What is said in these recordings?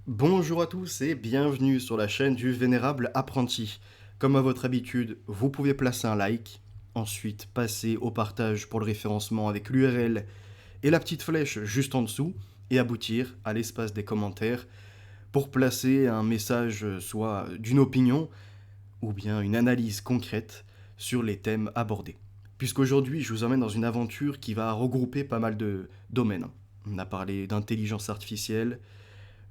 Bonjour à tous et bienvenue sur la chaîne du Vénérable Apprenti. Comme à votre habitude, vous pouvez placer un like, ensuite passer au partage pour le référencement avec l'URL et la petite flèche juste en dessous et aboutir à l'espace des commentaires pour placer un message soit d'une opinion ou bien une analyse concrète sur les thèmes abordés. Puisqu'aujourd'hui, je vous emmène dans une aventure qui va regrouper pas mal de domaines. On a parlé d'intelligence artificielle,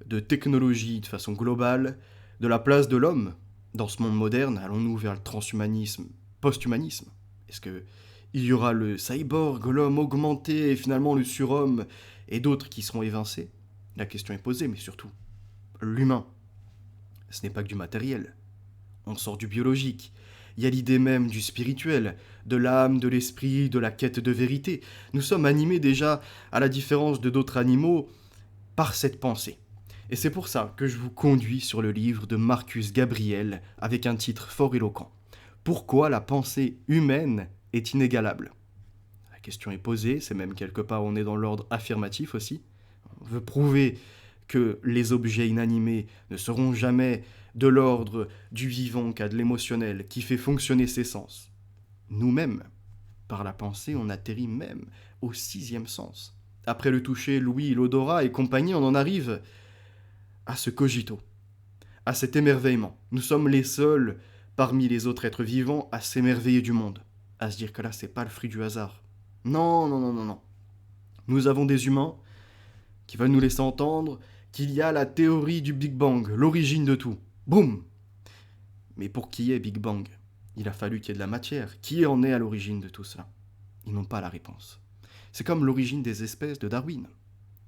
de technologie de façon globale, de la place de l'homme dans ce monde moderne. Allons-nous vers le transhumanisme, post-humanisme? Est-ce que il y aura le cyborg, l'homme augmenté et finalement le surhomme et d'autres qui seront évincés? La question est posée, mais surtout, l'humain, ce n'est pas que du matériel. On sort du biologique. Il y a l'idée même du spirituel, de l'âme, de l'esprit, de la quête de vérité. Nous sommes animés déjà, à la différence de d'autres animaux, par cette pensée. Et c'est pour ça que je vous conduis sur le livre de Marcus Gabriel avec un titre fort éloquent. Pourquoi la pensée humaine est inégalable? La question est posée, c'est même quelque part on est dans l'ordre affirmatif aussi. On veut prouver que les objets inanimés ne seront jamais de l'ordre du vivant qu'à de l'émotionnel qui fait fonctionner ses sens. Nous-mêmes, par la pensée, on atterrit même au sixième sens. Après le toucher, l'ouïe, l'odorat et compagnie, on en arrive à ce cogito, à cet émerveillement. Nous sommes les seuls parmi les autres êtres vivants à s'émerveiller du monde, à se dire que là, c'est pas le fruit du hasard. Non, non, non, non, non. Nous avons des humains qui veulent nous laisser entendre qu'il y a la théorie du Big Bang, l'origine de tout. Boum. Mais pour qui est Big Bang? Il a fallu qu'il y ait de la matière. Qui en est à l'origine de tout cela? Ils n'ont pas la réponse. C'est comme l'origine des espèces de Darwin.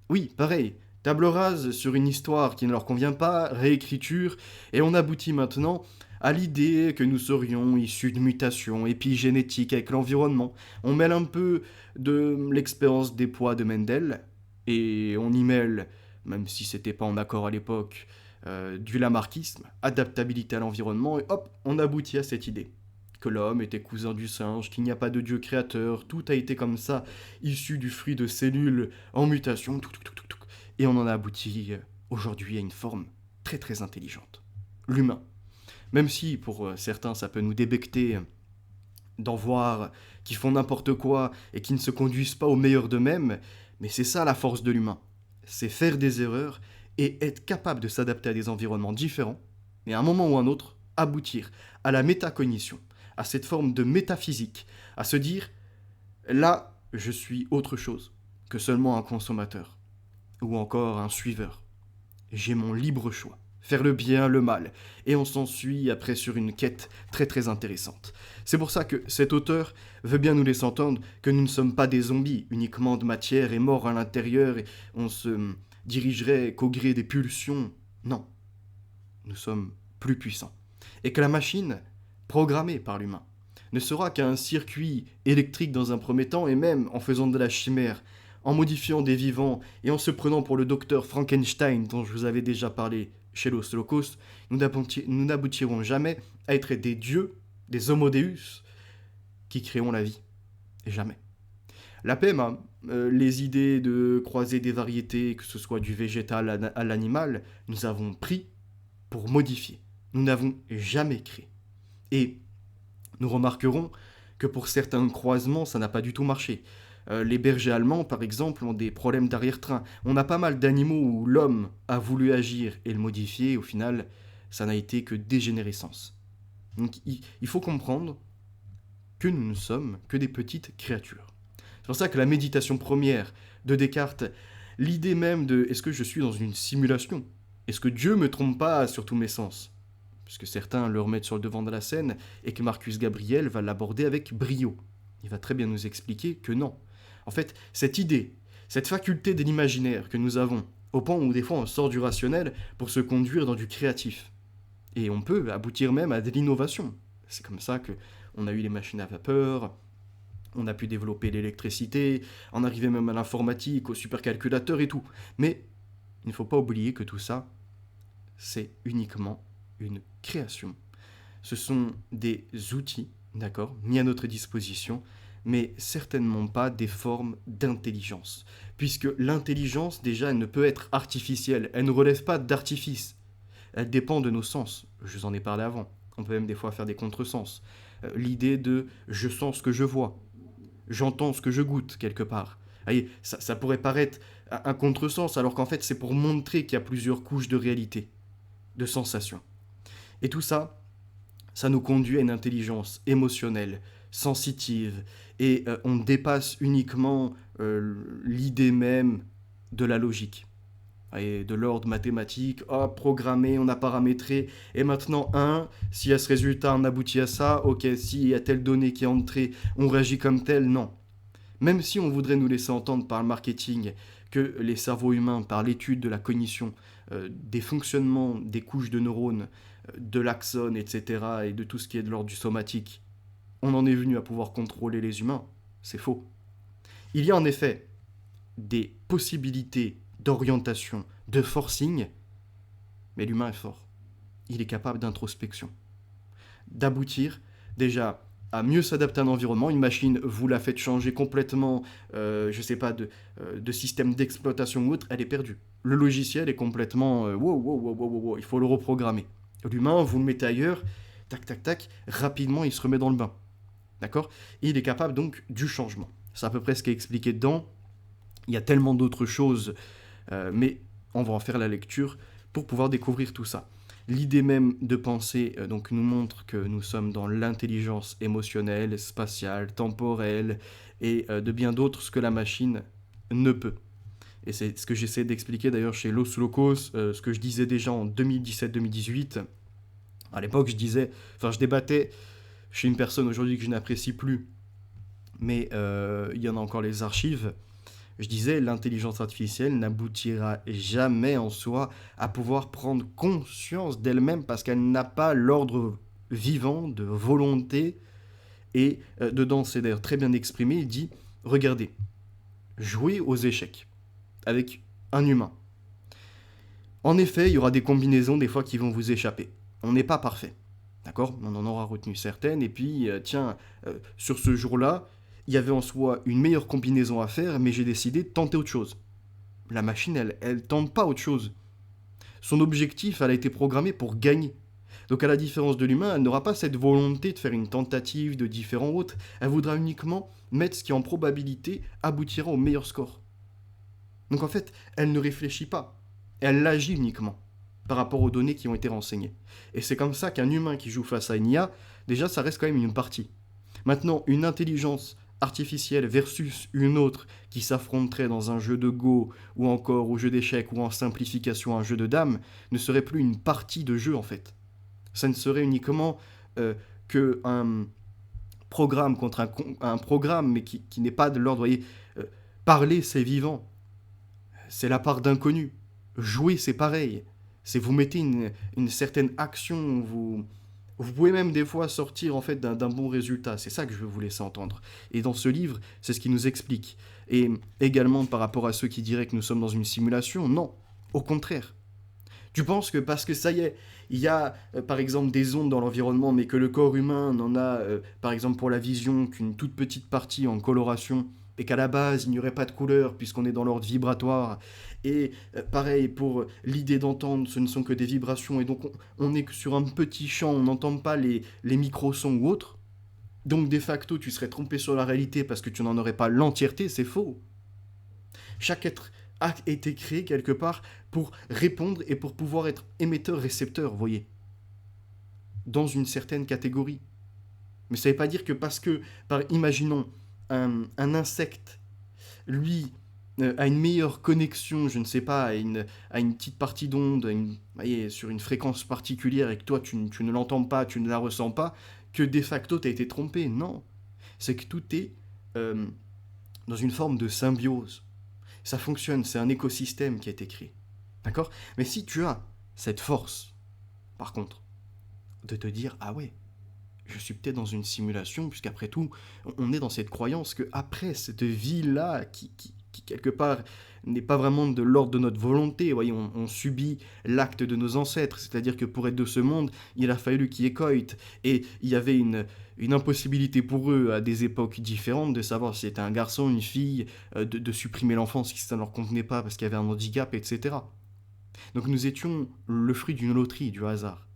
Oui, pareil. Table rase sur une histoire qui ne leur convient pas, réécriture, et on aboutit maintenant à l'idée que nous serions issus de mutations épigénétiques avec l'environnement. On mêle un peu de l'expérience des poids de Mendel, et on y mêle, même si c'était pas en accord à l'époque, du lamarckisme, adaptabilité à l'environnement, et hop, on aboutit à cette idée. Que l'homme était cousin du singe, qu'il n'y a pas de Dieu créateur, tout a été comme ça, issu du fruit de cellules en mutation, tout. Et on en a abouti aujourd'hui à une forme très très intelligente. L'humain. Même si pour certains ça peut nous débecter d'en voir qui font n'importe quoi et qui ne se conduisent pas au meilleur d'eux-mêmes, mais c'est ça la force de l'humain. C'est faire des erreurs et être capable de s'adapter à des environnements différents, et à un moment ou à un autre, aboutir à la métacognition, à cette forme de métaphysique, à se dire, là, je suis autre chose que seulement un consommateur ou encore un suiveur. J'ai mon libre choix. Faire le bien, le mal. Et on s'ensuit après sur une quête très très intéressante. C'est pour ça que cet auteur veut bien nous laisser entendre que nous ne sommes pas des zombies, uniquement de matière et morts à l'intérieur, et on se dirigerait qu'au gré des pulsions. Non, nous sommes plus puissants. Et que la machine, programmée par l'humain, ne sera qu'un circuit électrique dans un premier temps, et même en faisant de la chimère, en modifiant des vivants et en se prenant pour le docteur Frankenstein dont je vous avais déjà parlé chez l'Holocauste, nous n'aboutirons jamais à être des dieux, des homo deus, qui créons la vie. Et jamais. La PMA, les idées de croiser des variétés, que ce soit du végétal à l'animal, nous avons pris pour modifier. Nous n'avons jamais créé. Et nous remarquerons que pour certains croisements, ça n'a pas du tout marché. Les bergers allemands, par exemple, ont des problèmes d'arrière-train. On a pas mal d'animaux où l'homme a voulu agir et le modifier, et au final, ça n'a été que dégénérescence. Donc il faut comprendre que nous ne sommes que des petites créatures. C'est pour ça que la méditation première de Descartes, l'idée même de est-ce que je suis dans une simulation? Est-ce que Dieu me trompe pas sur tous mes sens? Puisque certains le remettent sur le devant de la scène et que Marcus Gabriel va l'aborder avec brio. Il va très bien nous expliquer que non. En fait, cette idée, cette faculté de l'imaginaire que nous avons, au point où des fois on sort du rationnel pour se conduire dans du créatif. Et on peut aboutir même à de l'innovation. C'est comme ça que on a eu les machines à vapeur, on a pu développer l'électricité, en arriver même à l'informatique, au supercalculateur et tout. Mais il ne faut pas oublier que tout ça, c'est uniquement une création. Ce sont des outils, d'accord, mis à notre disposition, mais certainement pas des formes d'intelligence. Puisque l'intelligence, déjà, elle ne peut être artificielle, elle ne relève pas d'artifice. Elle dépend de nos sens. Je vous en ai parlé avant. On peut même des fois faire des contresens. L'idée de je sens ce que je vois, j'entends ce que je goûte quelque part. Voyez, ça pourrait paraître un contresens, alors qu'en fait c'est pour montrer qu'il y a plusieurs couches de réalité, de sensations. Et tout ça, ça nous conduit à une intelligence émotionnelle, sensitive, et on dépasse uniquement l'idée même de la logique. Et de l'ordre mathématique, programmé, on a paramétré, et maintenant, s'il y a ce résultat, on aboutit à ça, ok, s'il y a telle donnée qui est entrée, on réagit comme tel, non. Même si on voudrait nous laisser entendre par le marketing que les cerveaux humains, par l'étude de la cognition, des fonctionnements des couches de neurones, de l'axone, etc., et de tout ce qui est de l'ordre du somatique, on en est venu à pouvoir contrôler les humains, c'est faux. Il y a en effet des possibilités d'orientation, de forcing, mais l'humain est fort. Il est capable d'introspection, d'aboutir déjà à mieux s'adapter à un environnement. Une machine, vous la faites changer complètement, je sais pas, de système d'exploitation ou autre, elle est perdue. Le logiciel est complètement, wow, il faut le reprogrammer. L'humain, vous le mettez ailleurs, tac, tac, tac, rapidement, il se remet dans le bain. D'accord. Et il est capable donc du changement. C'est à peu près ce qui est expliqué dedans. Il y a tellement d'autres choses, mais on va en faire la lecture pour pouvoir découvrir tout ça. L'idée même de penser donc nous montre que nous sommes dans l'intelligence émotionnelle, spatiale, temporelle et de bien d'autres ce que la machine ne peut. Et c'est ce que j'essaie d'expliquer d'ailleurs chez Los Locos, ce que je disais déjà en 2017-2018. À l'époque, je débattais chez une personne aujourd'hui que je n'apprécie plus, mais il y en a encore les archives. Je disais, l'intelligence artificielle n'aboutira jamais en soi à pouvoir prendre conscience d'elle-même parce qu'elle n'a pas l'ordre vivant de volonté et dedans, c'est d'ailleurs très bien exprimé, il dit, regardez, jouez aux échecs avec un humain. En effet, il y aura des combinaisons des fois qui vont vous échapper. On n'est pas parfait. D'accord. On en aura retenu certaines. Et puis, sur ce jour-là, il y avait en soi une meilleure combinaison à faire, mais j'ai décidé de tenter autre chose. La machine, elle tente pas autre chose. Son objectif, elle a été programmée pour gagner. Donc à la différence de l'humain, elle n'aura pas cette volonté de faire une tentative de différents autres. Elle voudra uniquement mettre ce qui en probabilité aboutira au meilleur score. Donc en fait, elle ne réfléchit pas. Elle agit uniquement par rapport aux données qui ont été renseignées. Et c'est comme ça qu'un humain qui joue face à une IA, déjà ça reste quand même une partie. Maintenant, une intelligence artificielle versus une autre qui s'affronterait dans un jeu de Go ou encore au jeu d'échecs ou en simplification un jeu de dames ne serait plus une partie de jeu en fait. Ça ne serait uniquement qu'un programme contre un programme mais qui n'est pas de l'ordre, voyez, parler c'est vivant, c'est la part d'inconnu. Jouer c'est pareil, c'est vous mettez une certaine action, vous pouvez même des fois sortir en fait d'un bon résultat. C'est ça que je veux vous laisser entendre. Et dans ce livre, c'est ce qui nous explique. Et également par rapport à ceux qui diraient que nous sommes dans une simulation, non, au contraire. Tu penses que parce que ça y est, il y a par exemple des ondes dans l'environnement, mais que le corps humain n'en a par exemple pour la vision qu'une toute petite partie en coloration, et qu'à la base il n'y aurait pas de couleur puisqu'on est dans l'ordre vibratoire, et pareil pour l'idée d'entendre, ce ne sont que des vibrations, et donc on est que sur un petit champ, on n'entend pas les microsons ou autres, donc de facto tu serais trompé sur la réalité parce que tu n'en aurais pas l'entièreté, c'est faux. Chaque être a été créé quelque part pour répondre et pour pouvoir être émetteur-récepteur, vous voyez, dans une certaine catégorie. Mais ça ne veut pas dire que parce que, imaginons, un insecte, lui, a une meilleure connexion, je ne sais pas, à une petite partie d'onde, voyez, sur une fréquence particulière, et que toi, tu ne l'entends pas, tu ne la ressens pas, que de facto, tu as été trompé. Non. C'est que tout est dans une forme de symbiose. Ça fonctionne, c'est un écosystème qui a été créé. D'accord. Mais si tu as cette force, par contre, de te dire, ah ouais, je suis peut-être dans une simulation, puisqu'après tout, on est dans cette croyance qu'après cette vie-là, qui quelque part n'est pas vraiment de l'ordre de notre volonté. Vous voyez, on subit l'acte de nos ancêtres, c'est-à-dire que pour être de ce monde, il a fallu qu'il y ait coït, et il y avait une impossibilité pour eux à des époques différentes de savoir si c'était un garçon, une fille, de supprimer l'enfant si ça ne leur convenait pas parce qu'il y avait un handicap, etc. Donc nous étions le fruit d'une loterie, du hasard.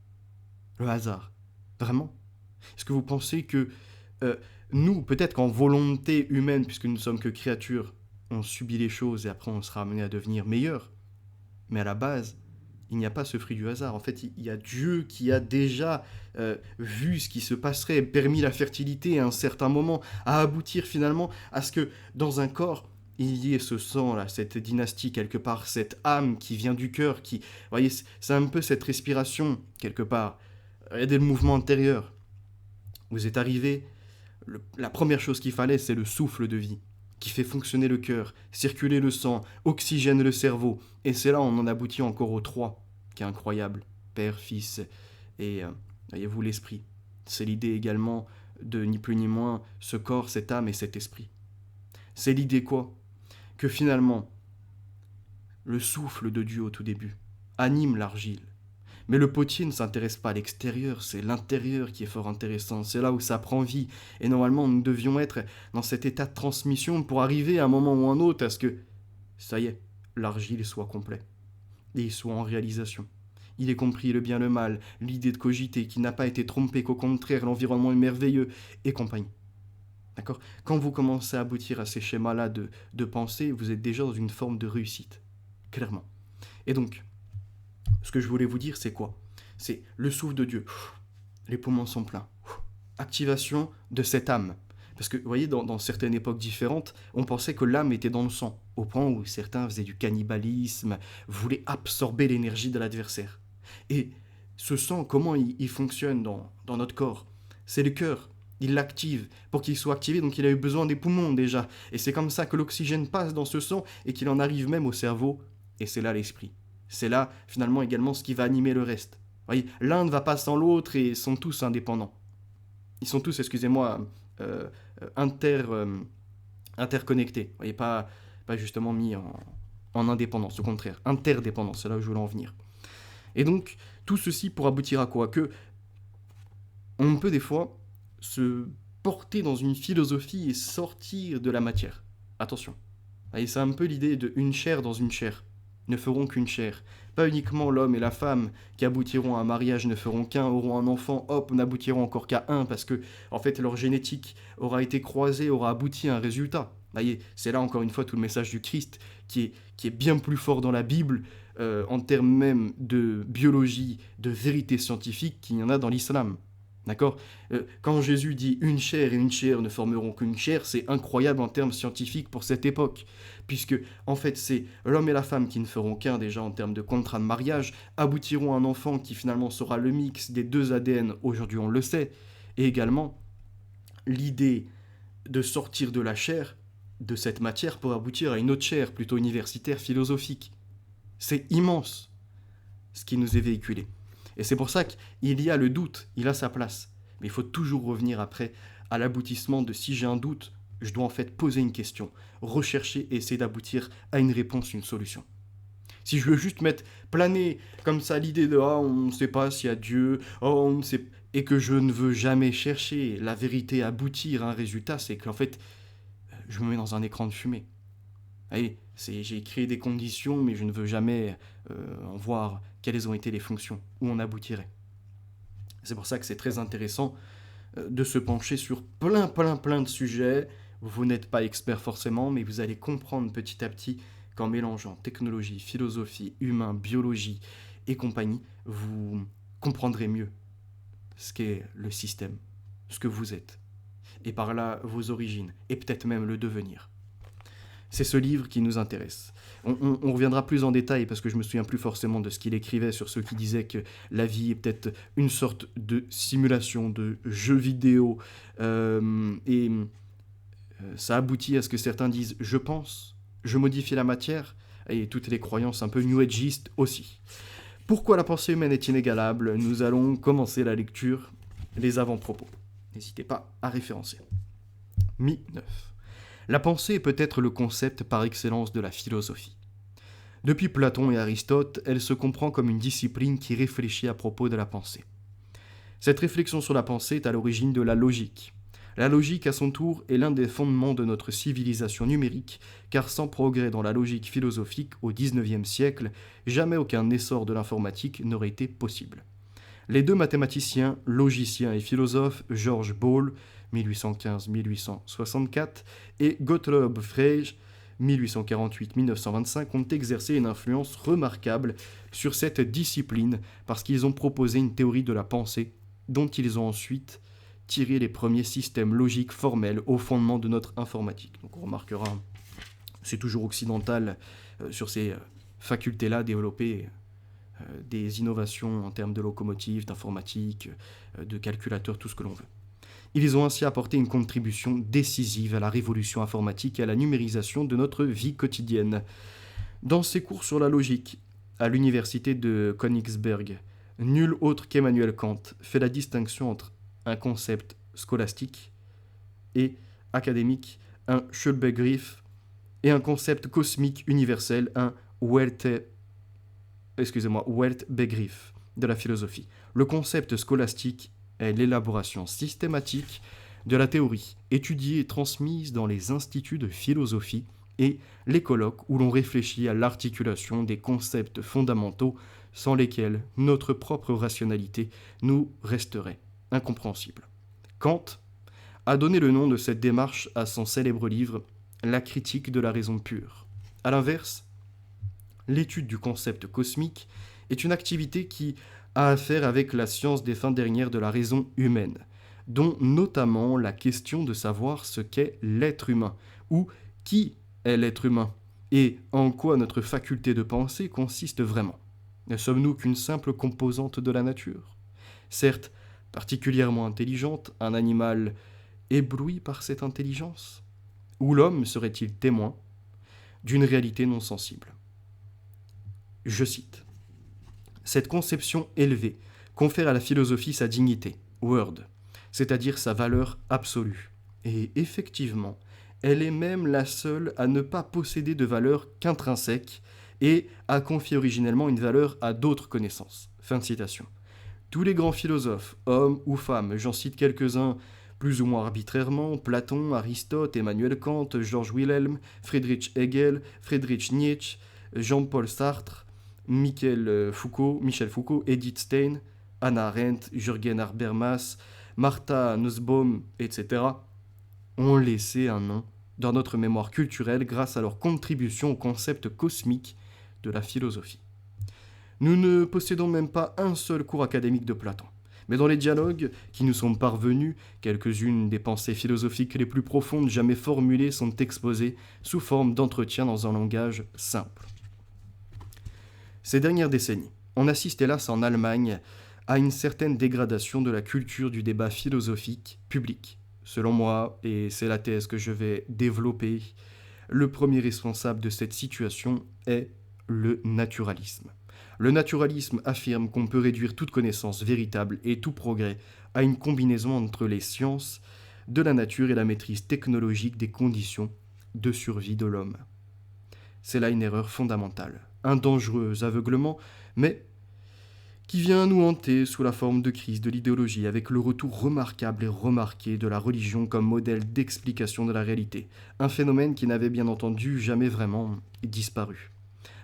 Le hasard. Vraiment. Est-ce que vous pensez que euh, nous, peut-être qu'en volonté humaine, puisque nous ne sommes que créatures, on subit les choses et après on sera amené à devenir meilleur, mais à la base, il n'y a pas ce fruit du hasard. En fait, il y a Dieu qui a déjà vu ce qui se passerait, permis la fertilité à un certain moment, à aboutir finalement à ce que dans un corps, il y ait ce sang, là, cette dynastie quelque part, cette âme qui vient du cœur, qui... Vous voyez, c'est un peu cette respiration quelque part. Regardez le mouvement intérieur. Vous êtes arrivé, la première chose qu'il fallait, c'est le souffle de vie, qui fait fonctionner le cœur, circuler le sang, oxygène le cerveau. Et c'est là on en aboutit encore au 3, qui est incroyable. Père, Fils et, voyez-vous, l'Esprit. C'est l'idée également de ni plus ni moins ce corps, cette âme et cet esprit. C'est l'idée quoi? Que finalement, le souffle de Dieu au tout début anime l'argile. Mais le potier ne s'intéresse pas à l'extérieur, c'est l'intérieur qui est fort intéressant, c'est là où ça prend vie. Et normalement, nous devions être dans cet état de transmission pour arriver à un moment ou un autre à ce que, ça y est, l'argile soit complet. Et il soit en réalisation. Il ait compris le bien, le mal, l'idée de cogiter, qu'il n'a pas été trompé, qu'au contraire, l'environnement est merveilleux, et compagnie. D'accord? Quand vous commencez à aboutir à ces schémas-là de pensée, vous êtes déjà dans une forme de réussite. Clairement. Et donc, ce que je voulais vous dire, c'est quoi? C'est le souffle de Dieu. Les poumons sont pleins. Activation de cette âme. Parce que, vous voyez, dans certaines époques différentes, on pensait que l'âme était dans le sang, au point où certains faisaient du cannibalisme, voulaient absorber l'énergie de l'adversaire. Et ce sang, comment il fonctionne dans notre corps? C'est le cœur. Il l'active. Pour qu'il soit activé, donc il a eu besoin des poumons déjà. Et c'est comme ça que l'oxygène passe dans ce sang et qu'il en arrive même au cerveau. Et c'est là l'esprit. C'est là, finalement, également ce qui va animer le reste. Vous voyez, l'un ne va pas sans l'autre et sont tous indépendants. Ils sont tous, excusez-moi, euh, inter, interconnectés. Vous voyez, pas justement mis en indépendance, au contraire, interdépendance, c'est là où je voulais en venir. Et donc, tout ceci pour aboutir à quoi? Que on peut des fois se porter dans une philosophie et sortir de la matière. Attention. Et c'est un peu l'idée de une chair dans une chair. Ne feront qu'une chair. Pas uniquement l'homme et la femme qui aboutiront à un mariage ne feront qu'un, auront un enfant, hop, n'aboutiront encore qu'à un, parce que, en fait, leur génétique aura été croisée, aura abouti à un résultat. Voyez, c'est là encore une fois tout le message du Christ qui est bien plus fort dans la Bible, en termes même de biologie, de vérité scientifique, qu'il y en a dans l'islam. D'accord? Quand Jésus dit une chair et une chair ne formeront qu'une chair, c'est incroyable en termes scientifiques pour cette époque. Puisque, en fait, c'est l'homme et la femme qui ne feront qu'un déjà en termes de contrat de mariage, aboutiront à un enfant qui finalement sera le mix des deux ADN, aujourd'hui on le sait, et également l'idée de sortir de la chair, de cette matière, pour aboutir à une autre chair, plutôt universitaire, philosophique. C'est immense ce qui nous est véhiculé. Et c'est pour ça qu'il y a le doute, il a sa place. Mais il faut toujours revenir après à l'aboutissement de si j'ai un doute, je dois en fait poser une question, rechercher et essayer d'aboutir à une réponse, une solution. Si je veux juste mettre planer comme ça l'idée de on ne sait pas s'il y a Dieu, on ne sait, et que je ne veux jamais chercher la vérité, aboutir à un résultat, c'est qu'en fait, je me mets dans un écran de fumée. Allez, j'ai créé des conditions, mais je ne veux jamais en voir quelles ont été les fonctions, où on aboutirait. C'est pour ça que c'est très intéressant de se pencher sur plein de sujets. Vous n'êtes pas expert forcément, mais vous allez comprendre petit à petit qu'en mélangeant technologie, philosophie, humain, biologie et compagnie, vous comprendrez mieux ce qu'est le système, ce que vous êtes, et par là vos origines, et peut-être même le devenir. C'est ce livre qui nous intéresse. On reviendra plus en détail parce que je me souviens plus forcément de ce qu'il écrivait sur ceux qui disaient que la vie est peut-être une sorte de simulation, de jeu vidéo. Et ça aboutit à ce que certains disent « je pense, je modifie la matière » et toutes les croyances un peu new ageistes aussi. Pourquoi la pensée humaine est inégalable? Nous allons commencer la lecture, les avant-propos. N'hésitez pas à référencer. Mi 9. La pensée est peut-être le concept par excellence de la philosophie. Depuis Platon et Aristote, elle se comprend comme une discipline qui réfléchit à propos de la pensée. Cette réflexion sur la pensée est à l'origine de la logique. La logique, à son tour, est l'un des fondements de notre civilisation numérique, car sans progrès dans la logique philosophique au XIXe siècle, jamais aucun essor de l'informatique n'aurait été possible. Les deux mathématiciens, logiciens et philosophes, George Boole, 1815-1864, et Gottlob Frege, 1848-1925, ont exercé une influence remarquable sur cette discipline parce qu'ils ont proposé une théorie de la pensée dont ils ont ensuite tiré les premiers systèmes logiques formels au fondement de notre informatique. Donc on remarquera, c'est toujours occidental sur ces facultés-là, développer des innovations en termes de locomotives, d'informatique, de calculateurs, tout ce que l'on veut. Ils ont ainsi apporté une contribution décisive à la révolution informatique et à la numérisation de notre vie quotidienne. Dans ses cours sur la logique, à l'université de Königsberg, nul autre qu'Emmanuel Kant fait la distinction entre un concept scolastique et académique, un Schulbegriff, et un concept cosmique universel, un Weltbegriff de la philosophie. Le concept scolastique est l'élaboration systématique de la théorie, étudiée et transmise dans les instituts de philosophie et les colloques où l'on réfléchit à l'articulation des concepts fondamentaux sans lesquels notre propre rationalité nous resterait incompréhensible. Kant a donné le nom de cette démarche à son célèbre livre « La critique de la raison pure ». A l'inverse, l'étude du concept cosmique est une activité qui a à faire avec la science des fins dernières de la raison humaine, dont notamment la question de savoir ce qu'est l'être humain, ou qui est l'être humain, et en quoi notre faculté de penser consiste vraiment. Ne sommes-nous qu'une simple composante de la nature ? Certes, particulièrement intelligente, un animal ébloui par cette intelligence ? Ou l'homme serait-il témoin d'une réalité non sensible ? Je cite. Cette conception élevée confère à la philosophie sa dignité, word, c'est-à-dire sa valeur absolue. Et effectivement, elle est même la seule à ne pas posséder de valeur qu'intrinsèque et à confier originellement une valeur à d'autres connaissances. Fin de citation. Tous les grands philosophes, hommes ou femmes, j'en cite quelques-uns plus ou moins arbitrairement, Platon, Aristote, Emmanuel Kant, George Wilhelm, Friedrich Hegel, Friedrich Nietzsche, Jean-Paul Sartre, Michel Foucault, Edith Stein, Hannah Arendt, Jürgen Habermas, Martha Nussbaum, etc., ont laissé un nom dans notre mémoire culturelle grâce à leur contribution au concept cosmique de la philosophie. Nous ne possédons même pas un seul cours académique de Platon. Mais dans les dialogues qui nous sont parvenus, quelques-unes des pensées philosophiques les plus profondes jamais formulées sont exposées sous forme d'entretien dans un langage simple. Ces dernières décennies, on assiste hélas en Allemagne à une certaine dégradation de la culture du débat philosophique public. Selon moi, et c'est la thèse que je vais développer, le premier responsable de cette situation est le naturalisme. Le naturalisme affirme qu'on peut réduire toute connaissance véritable et tout progrès à une combinaison entre les sciences de la nature et la maîtrise technologique des conditions de survie de l'homme. C'est là une erreur fondamentale, un dangereux aveuglement, mais qui vient nous hanter sous la forme de crise de l'idéologie, avec le retour remarquable et remarqué de la religion comme modèle d'explication de la réalité, un phénomène qui n'avait bien entendu jamais vraiment disparu.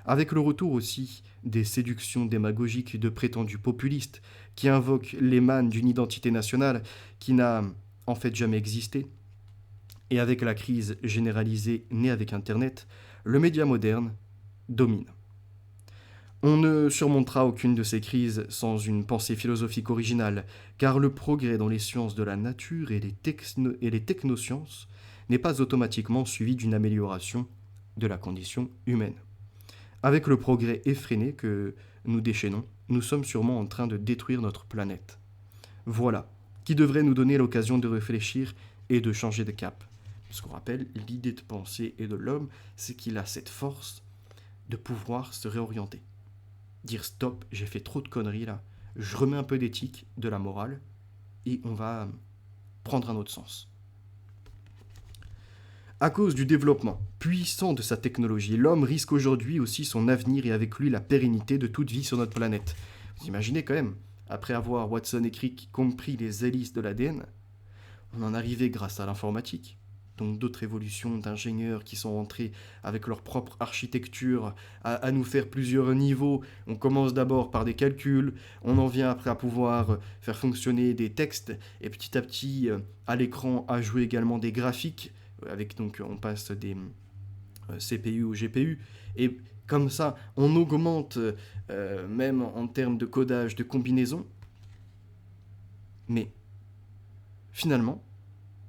Avec le retour aussi des séductions démagogiques de prétendus populistes qui invoquent l'émane d'une identité nationale qui n'a en fait jamais existé, et avec la crise généralisée née avec Internet, le média moderne domine. On ne surmontera aucune de ces crises sans une pensée philosophique originale, car le progrès dans les sciences de la nature et les technosciences n'est pas automatiquement suivi d'une amélioration de la condition humaine. Avec le progrès effréné que nous déchaînons, nous sommes sûrement en train de détruire notre planète. Voilà, qui devrait nous donner l'occasion de réfléchir et de changer de cap. Parce qu'on rappelle, l'idée de penser et de l'homme, c'est qu'il a cette force de pouvoir se réorienter. Dire stop, j'ai fait trop de conneries là, je remets un peu d'éthique, de la morale, et on va prendre un autre sens. À cause du développement puissant de sa technologie, l'homme risque aujourd'hui aussi son avenir et avec lui la pérennité de toute vie sur notre planète. Vous imaginez quand même, après avoir Watson et Crick compris les hélices de l'ADN, on en arrivait grâce à l'informatique. Donc d'autres évolutions d'ingénieurs qui sont rentrés avec leur propre architecture à nous faire plusieurs niveaux. On commence d'abord par des calculs, on en vient après à pouvoir faire fonctionner des textes et petit à petit à l'écran à jouer également des graphiques. Avec donc on passe des CPU au GPU et comme ça on augmente même en termes de codage, de combinaison. Mais finalement,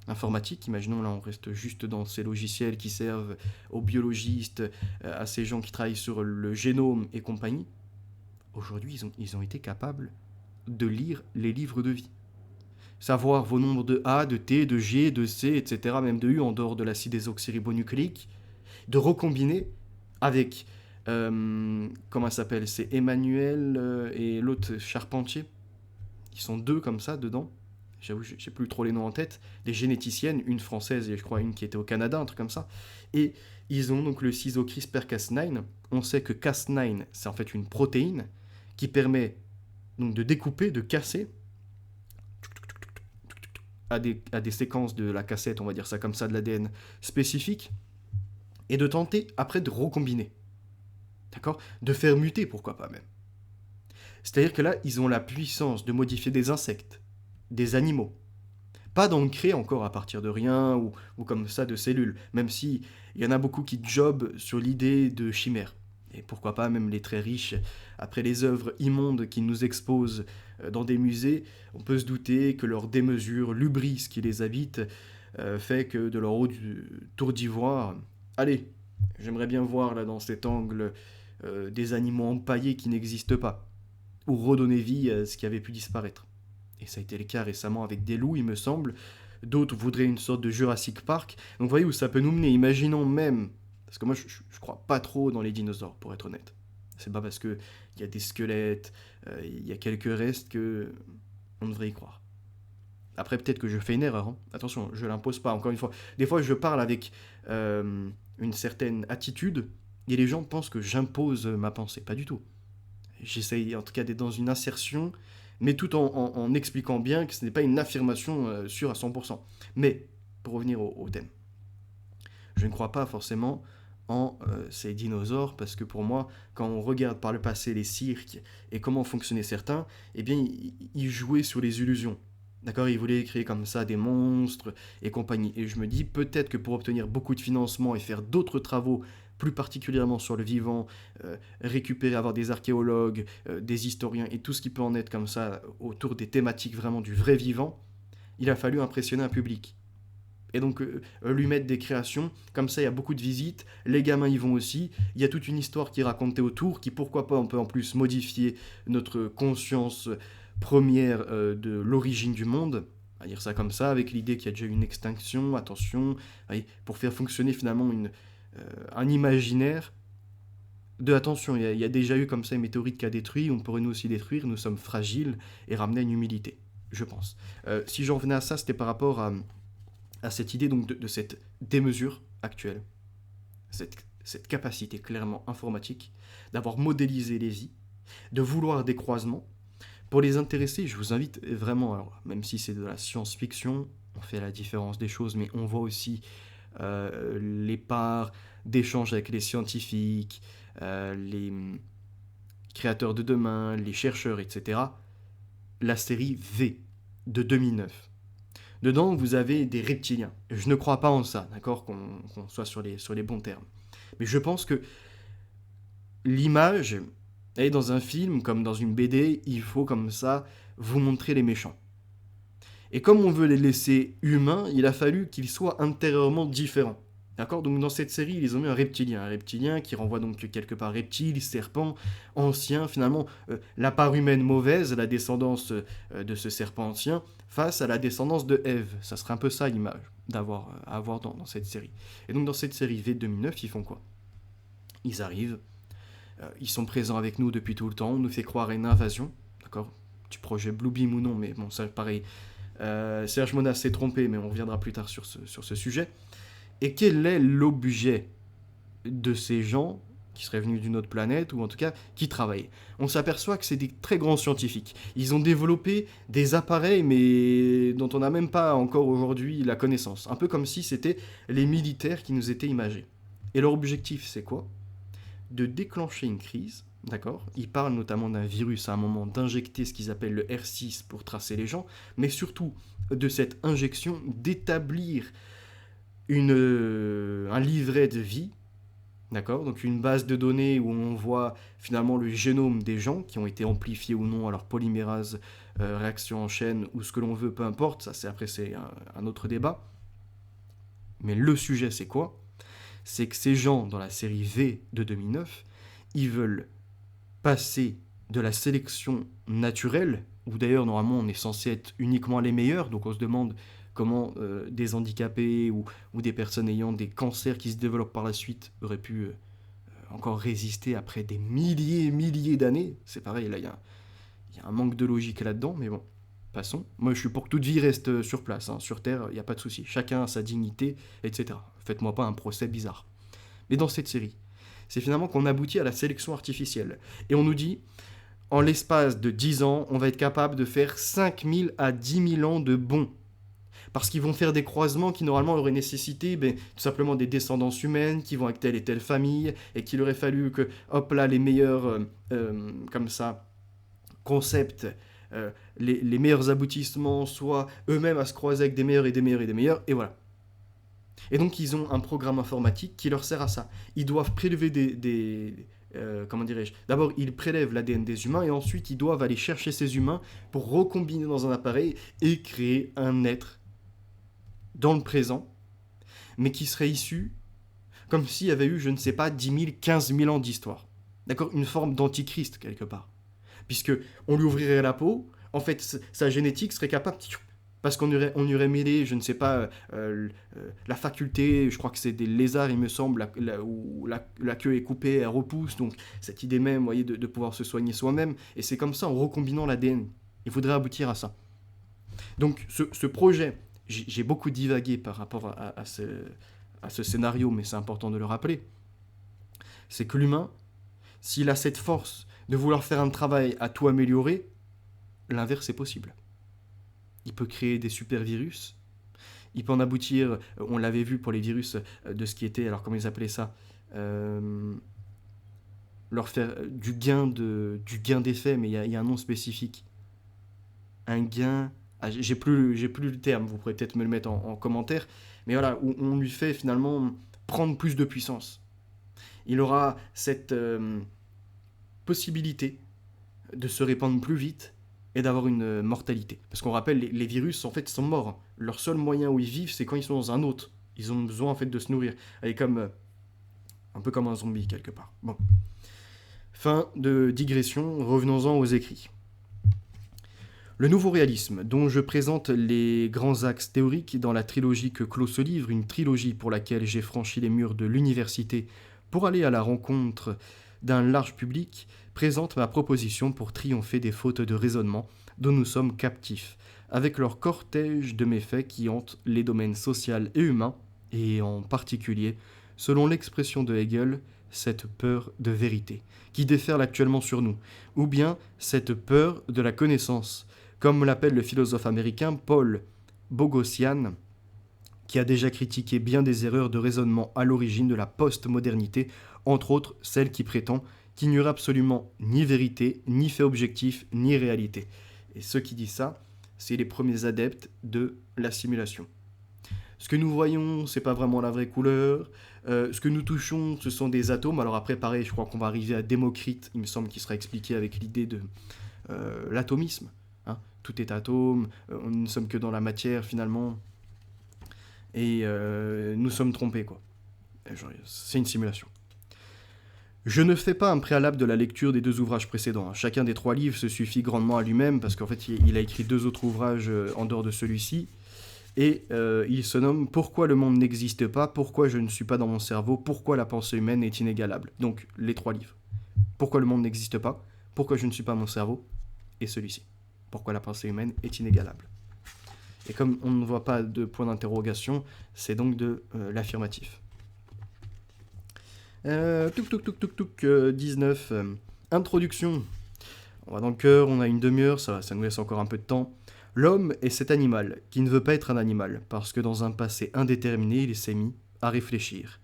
informatique, imaginons là on reste juste dans ces logiciels qui servent aux biologistes, à ces gens qui travaillent sur le génome et compagnie, aujourd'hui ils ont été capables de lire les livres de vie. Savoir vos nombres de A, de T, de G, de C, etc., même de U en dehors de l'acide désoxyribonucléique, de recombiner avec, comment ça s'appelle, c'est Emmanuel et l'autre Charpentier, ils sont deux comme ça dedans. J'avoue, je sais plus trop les noms en tête, des généticiennes, une française et je crois une qui était au Canada, un truc comme ça. Et ils ont donc le ciseau CRISPR-Cas9. On sait que Cas9, c'est en fait une protéine qui permet donc de découper, de casser à des séquences de la cassette, on va dire ça comme ça, de l'ADN spécifique, et de tenter après de recombiner. D'accord. De faire muter, pourquoi pas même. C'est-à-dire que là, ils ont la puissance de modifier des insectes, des animaux. Pas d'en créer encore à partir de rien ou comme ça de cellules, même si il y en a beaucoup qui jobent sur l'idée de chimères. Et pourquoi pas même les très riches, après les œuvres immondes qu'ils nous exposent dans des musées, on peut se douter que leur démesure, l'ubris qui les habite, fait que de leur haut tour d'ivoire, allez, j'aimerais bien voir là dans cet angle des animaux empaillés qui n'existent pas, ou redonner vie à ce qui avait pu disparaître. Et ça a été le cas récemment avec des loups, il me semble. D'autres voudraient une sorte de Jurassic Park. Donc vous voyez où ça peut nous mener. Imaginons même, parce que moi je crois pas trop dans les dinosaures, pour être honnête. C'est pas parce qu'il y a des squelettes, il y a quelques restes que on devrait y croire. Après peut-être que je fais une erreur. Hein. Attention, je l'impose pas, encore une fois. Des fois je parle avec une certaine attitude et les gens pensent que j'impose ma pensée. Pas du tout. J'essaye en tout cas d'être dans une insertion, mais tout en expliquant bien que ce n'est pas une affirmation sûre à 100%. Mais, pour revenir au thème, je ne crois pas forcément en ces dinosaures, parce que pour moi, quand on regarde par le passé les cirques et comment fonctionnaient certains, eh bien, ils jouaient sur les illusions. D'accord, ils voulaient créer comme ça des monstres et compagnie. Et je me dis peut-être que pour obtenir beaucoup de financement et faire d'autres travaux, plus particulièrement sur le vivant, récupérer, avoir des archéologues, des historiens et tout ce qui peut en être comme ça autour des thématiques vraiment du vrai vivant, il a fallu impressionner un public. Et donc lui mettre des créations, comme ça il y a beaucoup de visites, les gamins y vont aussi, il y a toute une histoire qui est racontée autour, qui pourquoi pas on peut en plus modifier notre conscience première de l'origine du monde, à dire ça comme ça, avec l'idée qu'il y a déjà eu une extinction, attention, pour faire fonctionner finalement un imaginaire de attention, il y a déjà eu comme ça une météorite qui a détruit, on pourrait nous aussi détruire, nous sommes fragiles et ramener une humilité, je pense. Si j'en revenais à ça, c'était par rapport à cette idée donc de cette démesure actuelle, cette capacité clairement informatique d'avoir modélisé les vies, de vouloir des croisements. Pour les intéresser, je vous invite vraiment, alors, même si c'est de la science-fiction, on fait la différence des choses, mais on voit aussi les parts d'échanges avec les scientifiques, les créateurs de demain, les chercheurs, etc. La série V de 2009. Dedans, vous avez des reptiliens. Je ne crois pas en ça, d'accord, qu'on soit sur les bons termes. Mais je pense que l'image, et dans un film comme dans une BD, il faut comme ça vous montrer les méchants. Et comme on veut les laisser humains, il a fallu qu'ils soient intérieurement différents. D'accord. Donc dans cette série, ils ont mis un reptilien qui renvoie donc quelque part reptile, serpent, ancien, finalement la part humaine mauvaise, la descendance de ce serpent ancien, face à la descendance de Ève. Ça serait un peu ça l'image à avoir dans cette série. Et donc dans cette série V de 2009, ils font quoi? Ils arrivent, ils sont présents avec nous depuis tout le temps, on nous fait croire à une invasion, d'accord, du projet Bluebeam ou non, mais bon, ça pareil. Serge Mona s'est trompé, mais on reviendra plus tard sur ce sujet. Et quel est l'objet de ces gens qui seraient venus d'une autre planète, ou en tout cas qui travaillaient? On s'aperçoit que c'est des très grands scientifiques. Ils ont développé des appareils, mais dont on n'a même pas encore aujourd'hui la connaissance. Un peu comme si c'était les militaires qui nous étaient imagés. Et leur objectif, c'est quoi? De déclencher une crise, d'accord? Ils parlent notamment d'un virus à un moment, d'injecter ce qu'ils appellent le R6 pour tracer les gens, mais surtout de cette injection, d'établir un livret de vie, d'accord? Donc une base de données où on voit finalement le génome des gens qui ont été amplifiés ou non à leur polymérase, réaction en chaîne ou ce que l'on veut, peu importe, ça c'est un autre débat. Mais le sujet c'est quoi? C'est que ces gens dans la série V de 2009, ils veulent passer de la sélection naturelle, où d'ailleurs normalement on est censé être uniquement les meilleurs, donc on se demande comment des handicapés ou des personnes ayant des cancers qui se développent par la suite auraient pu encore résister après des milliers et milliers d'années. C'est pareil, là y a un manque de logique là-dedans, mais bon, passons. Moi je suis pour que toute vie reste sur place, hein. Sur Terre, il n'y a pas de souci. Chacun a sa dignité, etc. Faites-moi pas un procès bizarre. Mais dans cette série, c'est finalement qu'on aboutit à la sélection artificielle. Et on nous dit, en l'espace de 10 ans, on va être capable de faire 5000 à 10 000 ans de bons. Parce qu'ils vont faire des croisements qui normalement auraient nécessité tout simplement des descendances humaines qui vont avec telle et telle famille, et qu'il aurait fallu que, hop là, les meilleurs, comme ça, concepts, les meilleurs aboutissements soient eux-mêmes à se croiser avec des meilleurs et des meilleurs et des meilleurs, et voilà. Et donc ils ont un programme informatique qui leur sert à ça. Ils doivent prélever comment dirais-je? D'abord, ils prélèvent l'ADN des humains et ensuite ils doivent aller chercher ces humains pour recombiner dans un appareil et créer un être dans le présent, mais qui serait issu comme s'il y avait eu, je ne sais pas, 10 000, 15 000 ans d'histoire. D'accord? Une forme d'antichrist quelque part. Puisque on lui ouvrirait la peau, en fait, sa génétique serait capable, parce qu'on y aurait mêlé, je ne sais pas, la faculté, je crois que c'est des lézards, il me semble, où la queue est coupée, elle repousse, donc cette idée même, vous voyez, de pouvoir se soigner soi-même, et c'est comme ça, en recombinant l'ADN. Il faudrait aboutir à ça. Donc ce projet, j'ai beaucoup divagué par rapport à ce scénario, mais c'est important de le rappeler, c'est que l'humain, s'il a cette force de vouloir faire un travail à tout améliorer, l'inverse est possible. Il peut créer des super virus, il peut en aboutir, on l'avait vu pour les virus de ce qui était, alors comment ils appelaient ça, leur faire du gain d'effet, mais il y a un nom spécifique. Un gain, j'ai plus le terme, vous pourrez peut-être me le mettre en commentaire, mais voilà, où on lui fait finalement prendre plus de puissance. Il aura cette possibilité de se répandre plus vite et d'avoir une mortalité. Parce qu'on rappelle, les virus, en fait, sont morts. Leur seul moyen où ils vivent, c'est quand ils sont dans un autre. Ils ont besoin, en fait, de se nourrir. Et un peu comme un zombie, quelque part. Bon. Fin de digression, revenons-en aux écrits. Le nouveau réalisme, dont je présente les grands axes théoriques dans la trilogie que clôt ce livre, une trilogie pour laquelle j'ai franchi les murs de l'université pour aller à la rencontre d'un large public, présente ma proposition pour triompher des fautes de raisonnement dont nous sommes captifs, avec leur cortège de méfaits qui hantent les domaines social et humain, et en particulier, selon l'expression de Hegel, cette peur de vérité, qui déferle actuellement sur nous, ou bien cette peur de la connaissance, comme l'appelle le philosophe américain Paul Boghossian, qui a déjà critiqué bien des erreurs de raisonnement à l'origine de la post-modernité, entre autres celle qui prétend qu'il n'y aurait absolument ni vérité, ni fait objectif, ni réalité. Et ceux qui disent ça, c'est les premiers adeptes de la simulation. Ce que nous voyons, c'est pas vraiment la vraie couleur. Ce que nous touchons, ce sont des atomes. Alors après, pareil, je crois qu'on va arriver à Démocrite, il me semble qu'il sera expliqué avec l'idée de l'atomisme. Hein. Tout est atome, nous ne sommes que dans la matière finalement. Et nous sommes trompés, quoi. C'est une simulation. Je ne fais pas un préalable de la lecture des 2 ouvrages précédents. Chacun des 3 livres se suffit grandement à lui-même, parce qu'en fait, il a écrit 2 autres ouvrages en dehors de celui-ci. Et il se nomme « Pourquoi le monde n'existe pas ? Pourquoi je ne suis pas dans mon cerveau ? Pourquoi la pensée humaine est inégalable ?» Donc, les 3 livres. « Pourquoi le monde n'existe pas ? Pourquoi je ne suis pas mon cerveau ?» Et celui-ci. « Pourquoi la pensée humaine est inégalable ?» Et comme on ne voit pas de point d'interrogation, c'est donc de l'affirmatif. 19. Introduction. On va dans le cœur, on a une demi-heure, ça nous laisse encore un peu de temps. L'homme est cet animal qui ne veut pas être un animal, parce que dans un passé indéterminé, il s'est mis à réfléchir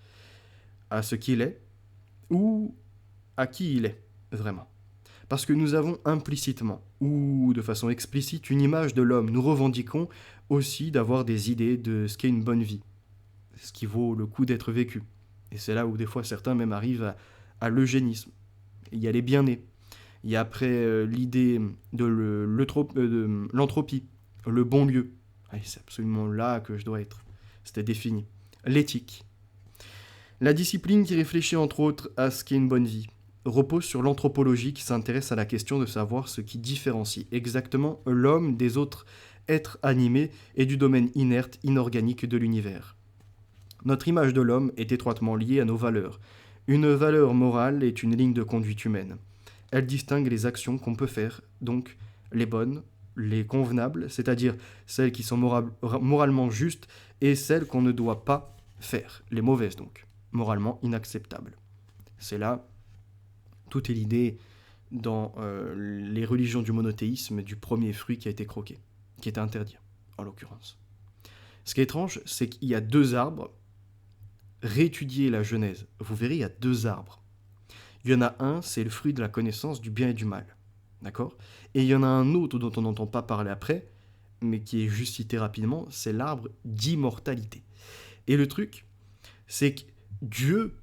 à ce qu'il est, ou à qui il est, vraiment. Parce que nous avons implicitement, ou de façon explicite, une image de l'homme. Nous revendiquons aussi d'avoir des idées de ce qu'est une bonne vie, ce qui vaut le coup d'être vécu. Et c'est là où des fois certains même arrivent à l'eugénisme. Il y a les bien-nés. Il y a après l'idée de l'entropie, le bon lieu. Ah, c'est absolument là que je dois être. C'était défini. L'éthique. La discipline qui réfléchit entre autres à ce qu'est une bonne vie repose sur l'anthropologie qui s'intéresse à la question de savoir ce qui différencie exactement l'homme des autres êtres animés et du domaine inerte, inorganique de l'univers. Notre image de l'homme est étroitement liée à nos valeurs. Une valeur morale est une ligne de conduite humaine. Elle distingue les actions qu'on peut faire, donc les bonnes, les convenables, c'est-à-dire celles qui sont moralement justes, et celles qu'on ne doit pas faire, les mauvaises donc, moralement inacceptables. C'est là, toute est l'idée dans les religions du monothéisme du premier fruit qui a été croqué, qui était interdit, en l'occurrence. Ce qui est étrange, c'est qu'il y a 2 arbres. Réétudiez la Genèse, vous verrez, il y a 2 arbres. Il y en a un, c'est le fruit de la connaissance du bien et du mal. D'accord ? Et il y en a un autre dont on n'entend pas parler après, mais qui est juste cité rapidement, c'est l'arbre d'immortalité. Et le truc, c'est que Dieu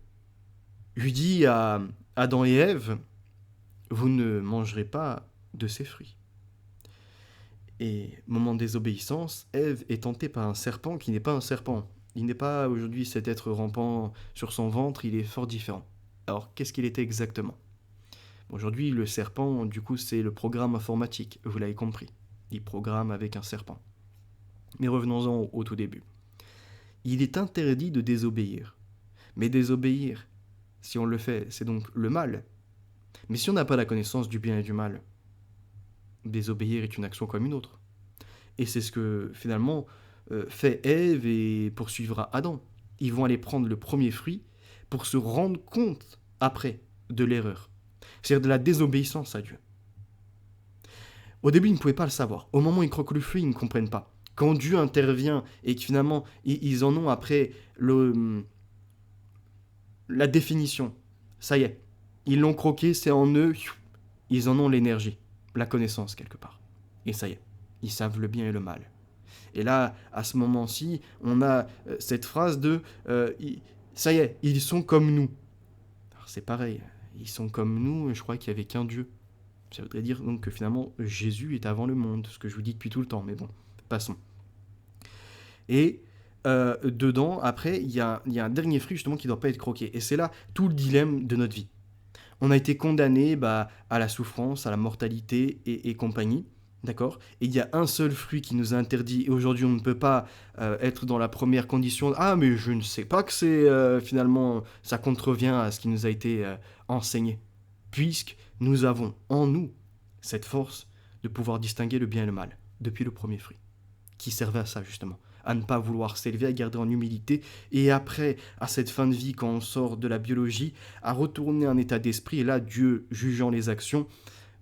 lui dit à Adam et Ève, vous ne mangerez pas de ces fruits. Et moment de désobéissance, Ève est tentée par un serpent qui n'est pas un serpent. Il n'est pas aujourd'hui cet être rampant sur son ventre, il est fort différent. Alors, qu'est-ce qu'il était exactement ? Aujourd'hui, le serpent, du coup, c'est le programme informatique, vous l'avez compris. Il programme avec un serpent. Mais revenons-en au tout début. Il est interdit de désobéir. Mais désobéir, si on le fait, c'est donc le mal. Mais si on n'a pas la connaissance du bien et du mal, désobéir est une action comme une autre. Et c'est ce que, finalement, fait Ève et poursuivra Adam. Ils vont aller prendre le premier fruit pour se rendre compte, après, de l'erreur. C'est-à-dire de la désobéissance à Dieu. Au début, ils ne pouvaient pas le savoir. Au moment où ils croquent le fruit, ils ne comprennent pas. Quand Dieu intervient et que finalement, ils en ont après la définition, ça y est, ils l'ont croqué, c'est en eux, ils en ont l'énergie, la connaissance quelque part. Et ça y est, ils savent le bien et le mal. Et là, à ce moment-ci, on a cette phrase de ça y est, ils sont comme nous. Alors c'est pareil, ils sont comme nous, et je crois qu'il n'y avait qu'un Dieu. Ça voudrait dire donc que finalement, Jésus est avant le monde, ce que je vous dis depuis tout le temps, mais bon, passons. Et dedans, après, il y a un dernier fruit justement qui ne doit pas être croqué. Et c'est là tout le dilemme de notre vie. On a été condamné à la souffrance, à la mortalité et compagnie. D'accord ? Et il y a un seul fruit qui nous est interdit, et aujourd'hui on ne peut pas être dans la première condition. Ah, mais je ne sais pas que c'est finalement, ça contrevient à ce qui nous a été enseigné. Puisque nous avons en nous cette force de pouvoir distinguer le bien et le mal, depuis le premier fruit, qui servait à ça justement, à ne pas vouloir s'élever, à garder en humilité, et après, à cette fin de vie, quand on sort de la biologie, à retourner un état d'esprit, et là, Dieu jugeant les actions,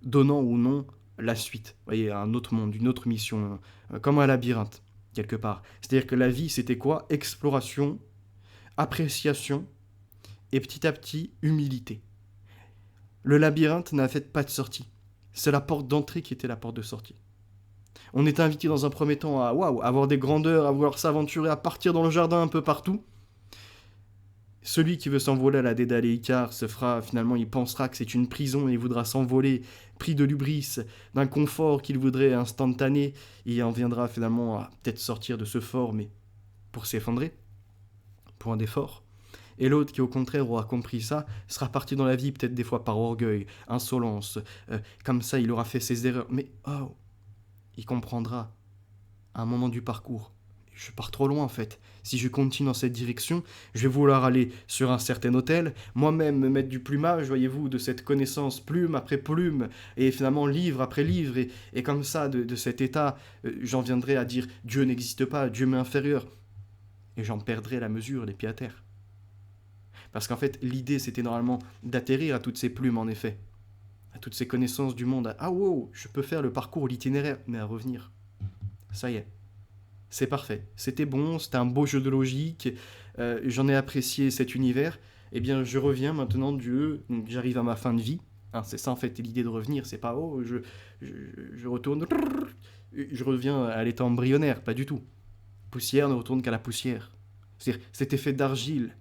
donnant ou non la suite, vous voyez, un autre monde, une autre mission, comme un labyrinthe, quelque part. C'est-à-dire que la vie, c'était quoi ? Exploration, appréciation, et petit à petit, humilité. Le labyrinthe n'a fait pas de sortie. C'est la porte d'entrée qui était la porte de sortie. On est invité dans un premier temps à avoir des grandeurs, à vouloir s'aventurer, à partir dans le jardin un peu partout. Celui qui veut s'envoler à la Dédale Icare se fera, finalement, il pensera que c'est une prison et il voudra s'envoler, pris de l'hubris, d'un confort qu'il voudrait instantané, et il en viendra finalement à peut-être sortir de ce fort, mais pour s'effondrer, point d'effort. Et l'autre qui au contraire aura compris ça, sera parti dans la vie peut-être des fois par orgueil, insolence, comme ça il aura fait ses erreurs, mais il comprendra à un moment du parcours, je pars trop loin en fait. Si je continue dans cette direction, je vais vouloir aller sur un certain hôtel, moi-même me mettre du plumage, voyez-vous, de cette connaissance plume après plume, et finalement livre après livre, et comme ça, de cet état, j'en viendrai à dire Dieu n'existe pas, Dieu m'est inférieur, et j'en perdrai la mesure, les pieds à terre. Parce qu'en fait, l'idée, c'était normalement d'atterrir à toutes ces plumes, en effet, à toutes ces connaissances du monde. Ah wow, je peux faire le parcours, l'itinéraire, mais à revenir. Ça y est, c'est parfait. C'était bon, c'était un beau jeu de logique, j'en ai apprécié cet univers. Eh bien, je reviens maintenant, Dieu, donc j'arrive à ma fin de vie. Hein, c'est ça en fait l'idée de revenir, c'est pas oh, je, je retourne, je reviens à l'état embryonnaire, pas du tout. Poussière ne retourne qu'à la poussière. C'est-à-dire, cet effet d'argile.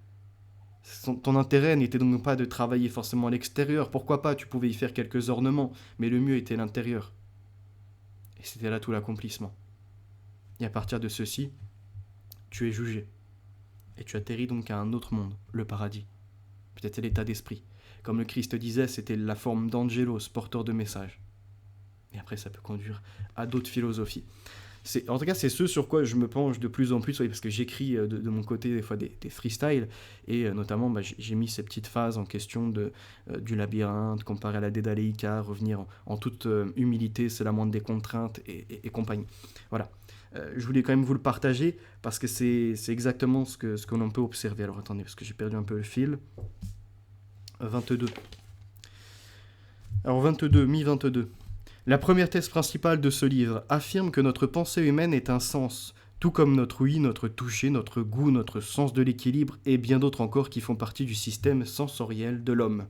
Ton intérêt n'était donc pas de travailler forcément à l'extérieur, pourquoi pas, tu pouvais y faire quelques ornements, mais le mieux était l'intérieur. Et c'était là tout l'accomplissement. Et à partir de ceci, tu es jugé. Et tu atterris donc à un autre monde, le paradis. Peut-être c'est l'état d'esprit. Comme le Christ disait, c'était la forme d'angelos, porteur de messages. Et après, ça peut conduire à d'autres philosophies. En tout cas, c'est ce sur quoi je me penche de plus en plus, oui, parce que j'écris de mon côté des fois des freestyles, et notamment j'ai mis ces petites phases en question du labyrinthe, comparé à la Dédaléïka, revenir en toute humilité, c'est la moindre des contraintes, et compagnie. Voilà. Je voulais quand même vous le partager, parce que c'est exactement ce que l'on peut observer. Alors attendez, parce que j'ai perdu un peu le fil. 22. Alors 22, mi-22. La première thèse principale de ce livre affirme que notre pensée humaine est un sens, tout comme notre ouïe, notre toucher, notre goût, notre sens de l'équilibre et bien d'autres encore qui font partie du système sensoriel de l'homme.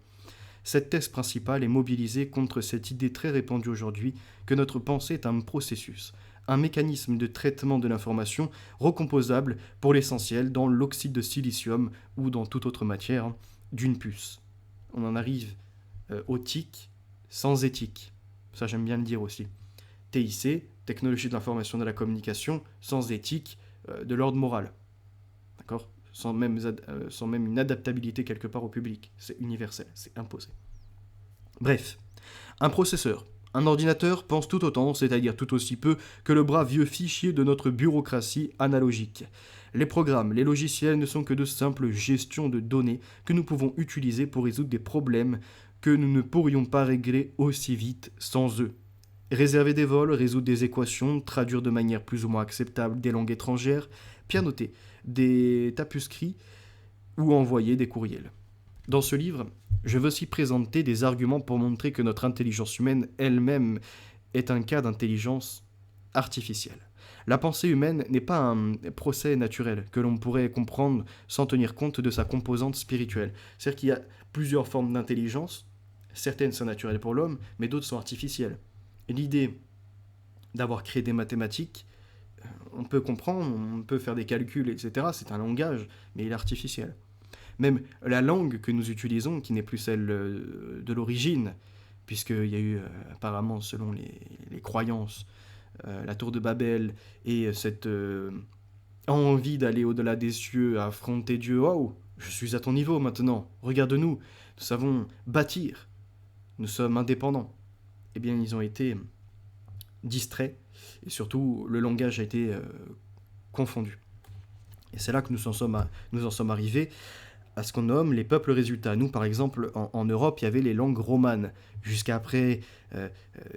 Cette thèse principale est mobilisée contre cette idée très répandue aujourd'hui que notre pensée est un processus, un mécanisme de traitement de l'information recomposable pour l'essentiel dans l'oxyde de silicium ou dans toute autre matière d'une puce. On en arrive au TIC sans éthique. Ça, j'aime bien le dire aussi. TIC, technologie de l'information et de la communication, sans éthique, de l'ordre moral. D'accord ? sans même une adaptabilité quelque part au public. C'est universel, c'est imposé. Bref, un processeur, un ordinateur pense tout autant, c'est-à-dire tout aussi peu, que le bras vieux fichier de notre bureaucratie analogique. Les programmes, les logiciels ne sont que de simples gestions de données que nous pouvons utiliser pour résoudre des problèmes que nous ne pourrions pas régler aussi vite sans eux. Réserver des vols, résoudre des équations, traduire de manière plus ou moins acceptable des langues étrangères, pianoter des tapuscrits ou envoyer des courriels. Dans ce livre, je veux aussi présenter des arguments pour montrer que notre intelligence humaine elle-même est un cas d'intelligence artificielle. La pensée humaine n'est pas un procès naturel que l'on pourrait comprendre sans tenir compte de sa composante spirituelle. C'est-à-dire qu'il y a plusieurs formes d'intelligence, certaines sont naturelles pour l'homme, mais d'autres sont artificielles. Et l'idée d'avoir créé des mathématiques, on peut comprendre, on peut faire des calculs, etc. C'est un langage, mais il est artificiel. Même la langue que nous utilisons, qui n'est plus celle de l'origine, puisqu'il y a eu apparemment, selon les croyances, la tour de Babel et cette envie d'aller au-delà des cieux, à affronter Dieu. Oh, je suis à ton niveau maintenant, regarde-nous, nous savons bâtir, nous sommes indépendants. Eh bien, ils ont été distraits, et surtout, le langage a été confondu. Et c'est là que nous en sommes arrivés à ce qu'on nomme les peuples résultats. Nous, par exemple, en Europe, il y avait les langues romanes. Jusqu'à après,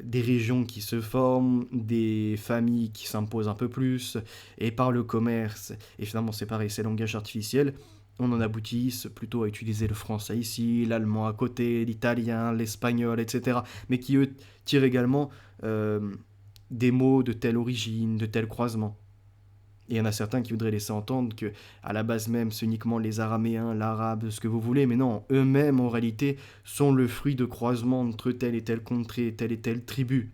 des régions qui se forment, des familles qui s'imposent un peu plus, et par le commerce, et finalement c'est pareil, ces langages artificiels, on en aboutisse plutôt à utiliser le français ici, l'allemand à côté, l'italien, l'espagnol, etc. Mais qui, eux, tirent également des mots de telle origine, de tel croisement. Et il y en a certains qui voudraient laisser entendre que, à la base même, c'est uniquement les Araméens, l'arabe, ce que vous voulez, mais non, eux-mêmes, en réalité, sont le fruit de croisements entre telle et telle contrée, telle et telle tribu.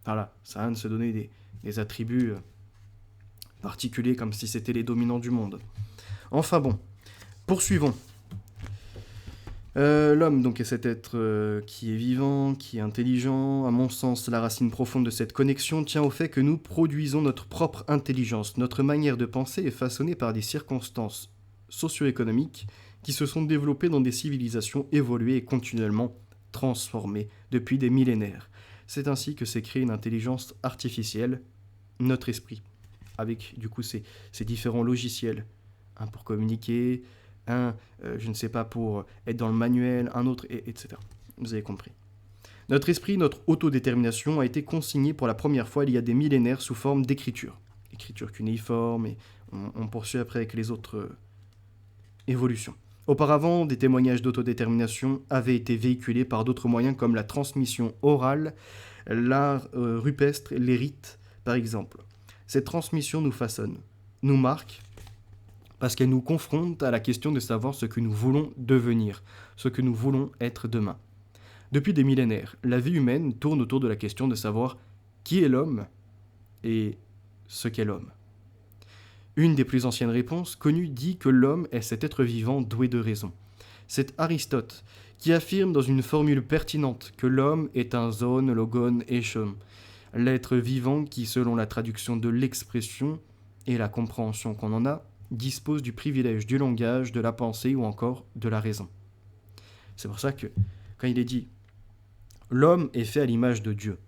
Voilà, ça a rien de se donner des attributs particuliers comme si c'était les dominants du monde. Enfin bon, poursuivons. L'homme, donc, est cet être qui est vivant, qui est intelligent. À mon sens, la racine profonde de cette connexion tient au fait que nous produisons notre propre intelligence. Notre manière de penser est façonnée par des circonstances socio-économiques qui se sont développées dans des civilisations évoluées et continuellement transformées depuis des millénaires. C'est ainsi que s'est créée une intelligence artificielle, notre esprit. avec du coup ces différents logiciels. Un pour communiquer, un, je ne sais pas, pour être dans le manuel, un autre, etc. Vous avez compris. Notre esprit, notre autodétermination a été consigné pour la première fois il y a des millénaires sous forme d'écriture. Écriture cunéiforme, et on poursuit après avec les autres évolutions. Auparavant, des témoignages d'autodétermination avaient été véhiculés par d'autres moyens comme la transmission orale, l'art rupestre, les rites, par exemple. Cette transmission nous façonne, nous marque, parce qu'elle nous confronte à la question de savoir ce que nous voulons devenir, ce que nous voulons être demain. Depuis des millénaires, la vie humaine tourne autour de la question de savoir qui est l'homme et ce qu'est l'homme. Une des plus anciennes réponses connues dit que l'homme est cet être vivant doué de raison. C'est Aristote qui affirme dans une formule pertinente que l'homme est un zone, logon, echon, l'être vivant qui, selon la traduction de l'expression et la compréhension qu'on en a, dispose du privilège du langage, de la pensée ou encore de la raison. C'est pour ça que, quand il est dit « l'homme est fait à l'image de Dieu »,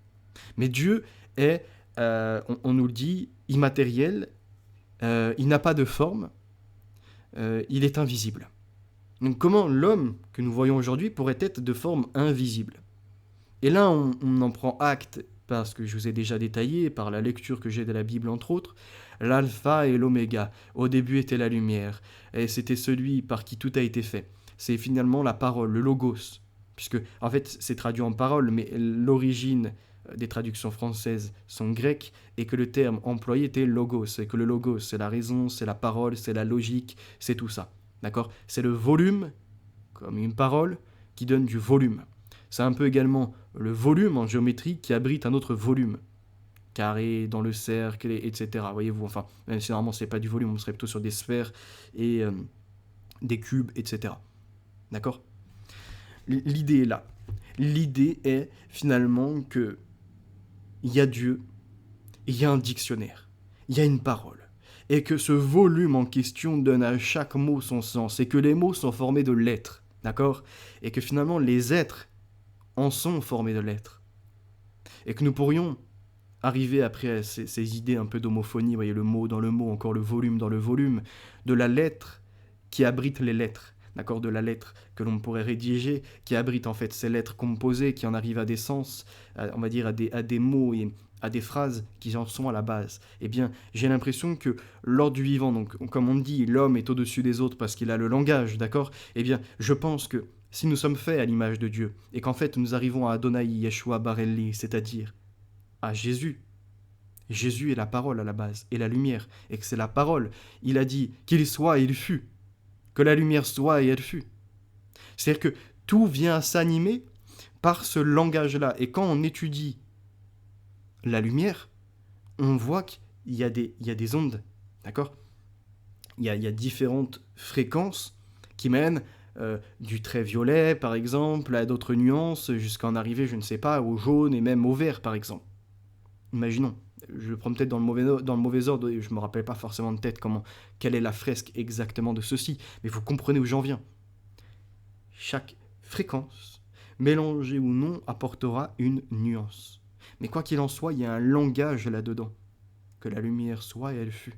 mais Dieu est, on nous le dit, immatériel, il n'a pas de forme, il est invisible. Donc comment l'homme que nous voyons aujourd'hui pourrait être de forme invisible ? Et là, on en prend acte, parce que je vous ai déjà détaillé, par la lecture que j'ai de la Bible entre autres, l'alpha et l'oméga. Au début était la lumière, et c'était celui par qui tout a été fait. C'est finalement la parole, le logos, puisque en fait c'est traduit en parole, mais l'origine des traductions françaises sont grecques, et que le terme employé était logos, et que le logos c'est la raison, c'est la parole, c'est la logique, c'est tout ça. D'accord ? C'est le volume, comme une parole, qui donne du volume. C'est un peu également le volume en géométrie qui abrite un autre volume. Carré, dans le cercle, etc. Voyez-vous, enfin, même si normalement c'est pas du volume, on serait plutôt sur des sphères et des cubes, etc. D'accord ? L'idée est là. L'idée est finalement que il y a Dieu, il y a un dictionnaire, il y a une parole. Et que ce volume en question donne à chaque mot son sens, et que les mots sont formés de lettres, d'accord ? Et que finalement les êtres en sont formés de lettres. Et que nous pourrions arriver après ces idées un peu d'homophonie, vous voyez, le mot dans le mot, encore le volume dans le volume, de la lettre qui abrite les lettres, d'accord ? De la lettre que l'on pourrait rédiger, qui abrite en fait ces lettres composées, qui en arrivent à des sens, on va dire à des mots et à des phrases qui en sont à la base. Eh bien, j'ai l'impression que lors du vivant, donc comme on dit, l'homme est au-dessus des autres parce qu'il a le langage, d'accord ? Eh bien, je pense que si nous sommes faits à l'image de Dieu, et qu'en fait nous arrivons à Adonai Yeshua Barelli, c'est-à-dire à Jésus. Jésus est la parole à la base, et la lumière, et que c'est la parole. Il a dit qu'il soit et il fut, que la lumière soit et elle fut. C'est-à-dire que tout vient s'animer par ce langage-là, et quand on étudie la lumière, on voit qu'il y a des ondes, d'accord ? Il y a différentes fréquences qui mènent du très violet, par exemple, à d'autres nuances, jusqu'à en arriver, je ne sais pas, au jaune et même au vert, par exemple. Imaginons, je le prends peut-être dans le mauvais ordre, et je ne me rappelle pas forcément de tête quelle est la fresque exactement de ceci, mais vous comprenez où j'en viens. Chaque fréquence, mélangée ou non, apportera une nuance. Mais quoi qu'il en soit, il y a un langage là-dedans. Que la lumière soit et elle fut.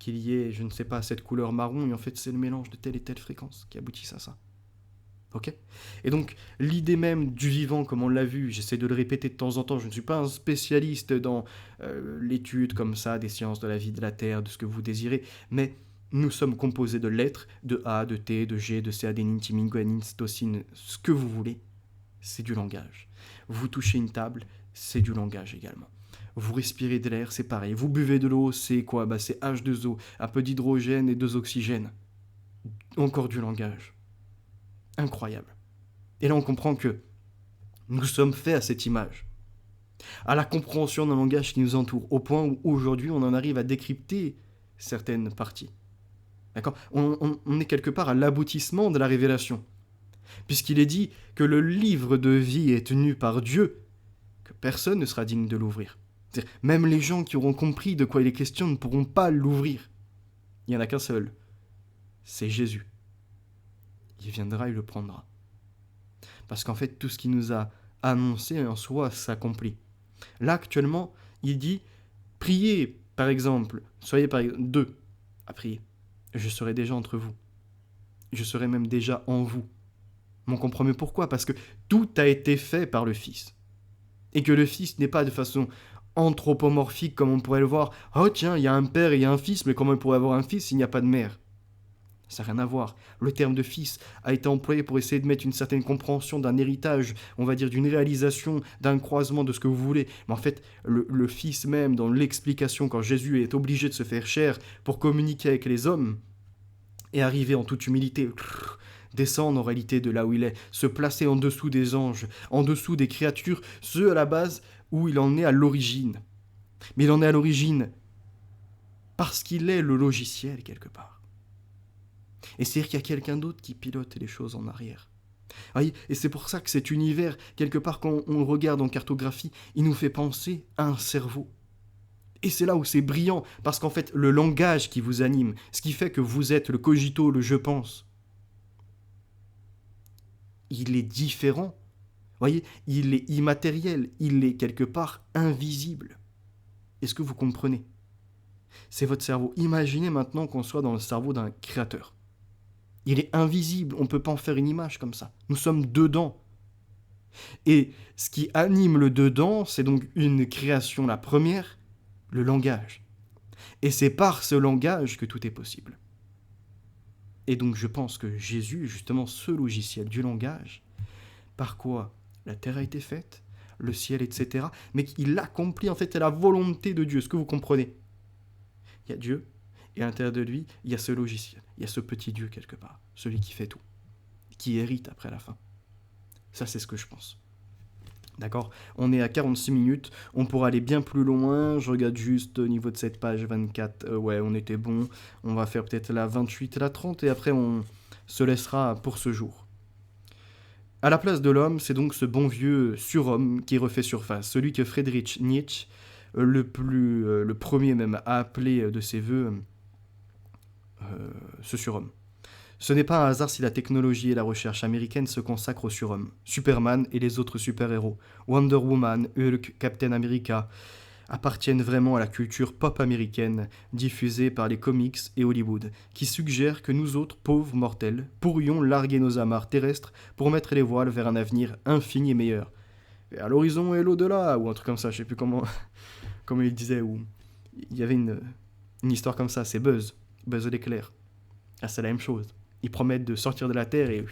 Qu'il y ait, je ne sais pas, cette couleur marron, et en fait c'est le mélange de telle et telle fréquence qui aboutissent à ça. Ok ? Et donc, l'idée même du vivant, comme on l'a vu, j'essaie de le répéter de temps en temps, je ne suis pas un spécialiste dans l'étude comme ça des sciences de la vie, de la Terre, de ce que vous désirez, mais nous sommes composés de lettres, de A, de T, de G, de C, adénine, thymine, guanine, cytosine, ce que vous voulez, c'est du langage. Vous touchez une table, c'est du langage également. Vous respirez de l'air, c'est pareil. Vous buvez de l'eau, c'est quoi ? C'est H2O, un peu d'hydrogène et 2 oxygènes. Encore du langage. Incroyable. Et là, on comprend que nous sommes faits à cette image, à la compréhension d'un langage qui nous entoure, au point où aujourd'hui, on en arrive à décrypter certaines parties. D'accord ? On est quelque part à l'aboutissement de la révélation, puisqu'il est dit que le livre de vie est tenu par Dieu, que personne ne sera digne de l'ouvrir. C'est-à-dire, même les gens qui auront compris de quoi il est question ne pourront pas l'ouvrir. Il n'y en a qu'un seul, c'est Jésus. Il viendra, il le prendra. Parce qu'en fait, tout ce qu'il nous a annoncé en soi s'accomplit. Là, actuellement, il dit « Priez, Par exemple, soyez par exemple 2 à prier. Je serai déjà entre vous. Je serai même déjà en vous. Mais on comprend mieux pourquoi, parce que tout a été fait par le Fils. Et que le Fils n'est pas de façon anthropomorphique comme on pourrait le voir. Oh tiens, il y a un père et il y a un fils, mais comment il pourrait avoir un fils s'il n'y a pas de mère? Ça n'a rien à voir. Le terme de fils a été employé pour essayer de mettre une certaine compréhension d'un héritage, on va dire d'une réalisation, d'un croisement de ce que vous voulez. Mais en fait, le fils même, dans l'explication, quand Jésus est obligé de se faire chair pour communiquer avec les hommes, est arrivé en toute humilité, descendre en réalité de là où il est, se placer en dessous des anges, en dessous des créatures, ceux à la base où il en est à l'origine. Mais il en est à l'origine parce qu'il est le logiciel quelque part. Et c'est-à-dire qu'il y a quelqu'un d'autre qui pilote les choses en arrière. Voyez, et c'est pour ça que cet univers, quelque part quand on le regarde en cartographie, il nous fait penser à un cerveau. Et c'est là où c'est brillant, parce qu'en fait, le langage qui vous anime, ce qui fait que vous êtes le cogito, le je pense, il est différent. Voyez, il est immatériel, il est quelque part invisible. Est-ce que vous comprenez? C'est votre cerveau. Imaginez maintenant qu'on soit dans le cerveau d'un créateur. Il est invisible, on ne peut pas en faire une image comme ça. Nous sommes dedans. Et ce qui anime le dedans, c'est donc une création, la première, le langage. Et c'est par ce langage que tout est possible. Et donc je pense que Jésus, justement ce logiciel du langage, par quoi la terre a été faite, le ciel, etc., mais qu'il accomplit en fait la volonté de Dieu. Est-ce que vous comprenez? Il y a Dieu, et à l'intérieur de lui, il y a ce logiciel, il y a ce petit Dieu quelque part, celui qui fait tout, qui hérite après la fin. Ça, c'est ce que je pense. D'accord? On est à 46 minutes, on pourra aller bien plus loin, je regarde juste au niveau de cette page 24, ouais, on était bon, on va faire peut-être la 28 et la 30, et après on se laissera pour ce jour. À la place de l'homme, c'est donc ce bon vieux surhomme qui refait surface, celui que Friedrich Nietzsche, le premier même, a appelé de ses voeux ce surhomme. Ce n'est pas un hasard si la technologie et la recherche américaine se consacrent au surhomme. Superman et les autres super-héros, Wonder Woman, Hulk, Captain America, appartiennent vraiment à la culture pop américaine, diffusée par les comics et Hollywood, qui suggère que nous autres, pauvres mortels, pourrions larguer nos amarres terrestres pour mettre les voiles vers un avenir infini et meilleur. Et à l'horizon et l'au-delà, ou un truc comme ça, je sais plus comment il disait, ou il y avait une histoire comme ça, c'est Buzz l'éclair. Ah, c'est la même chose. Ils promettent de sortir de la Terre et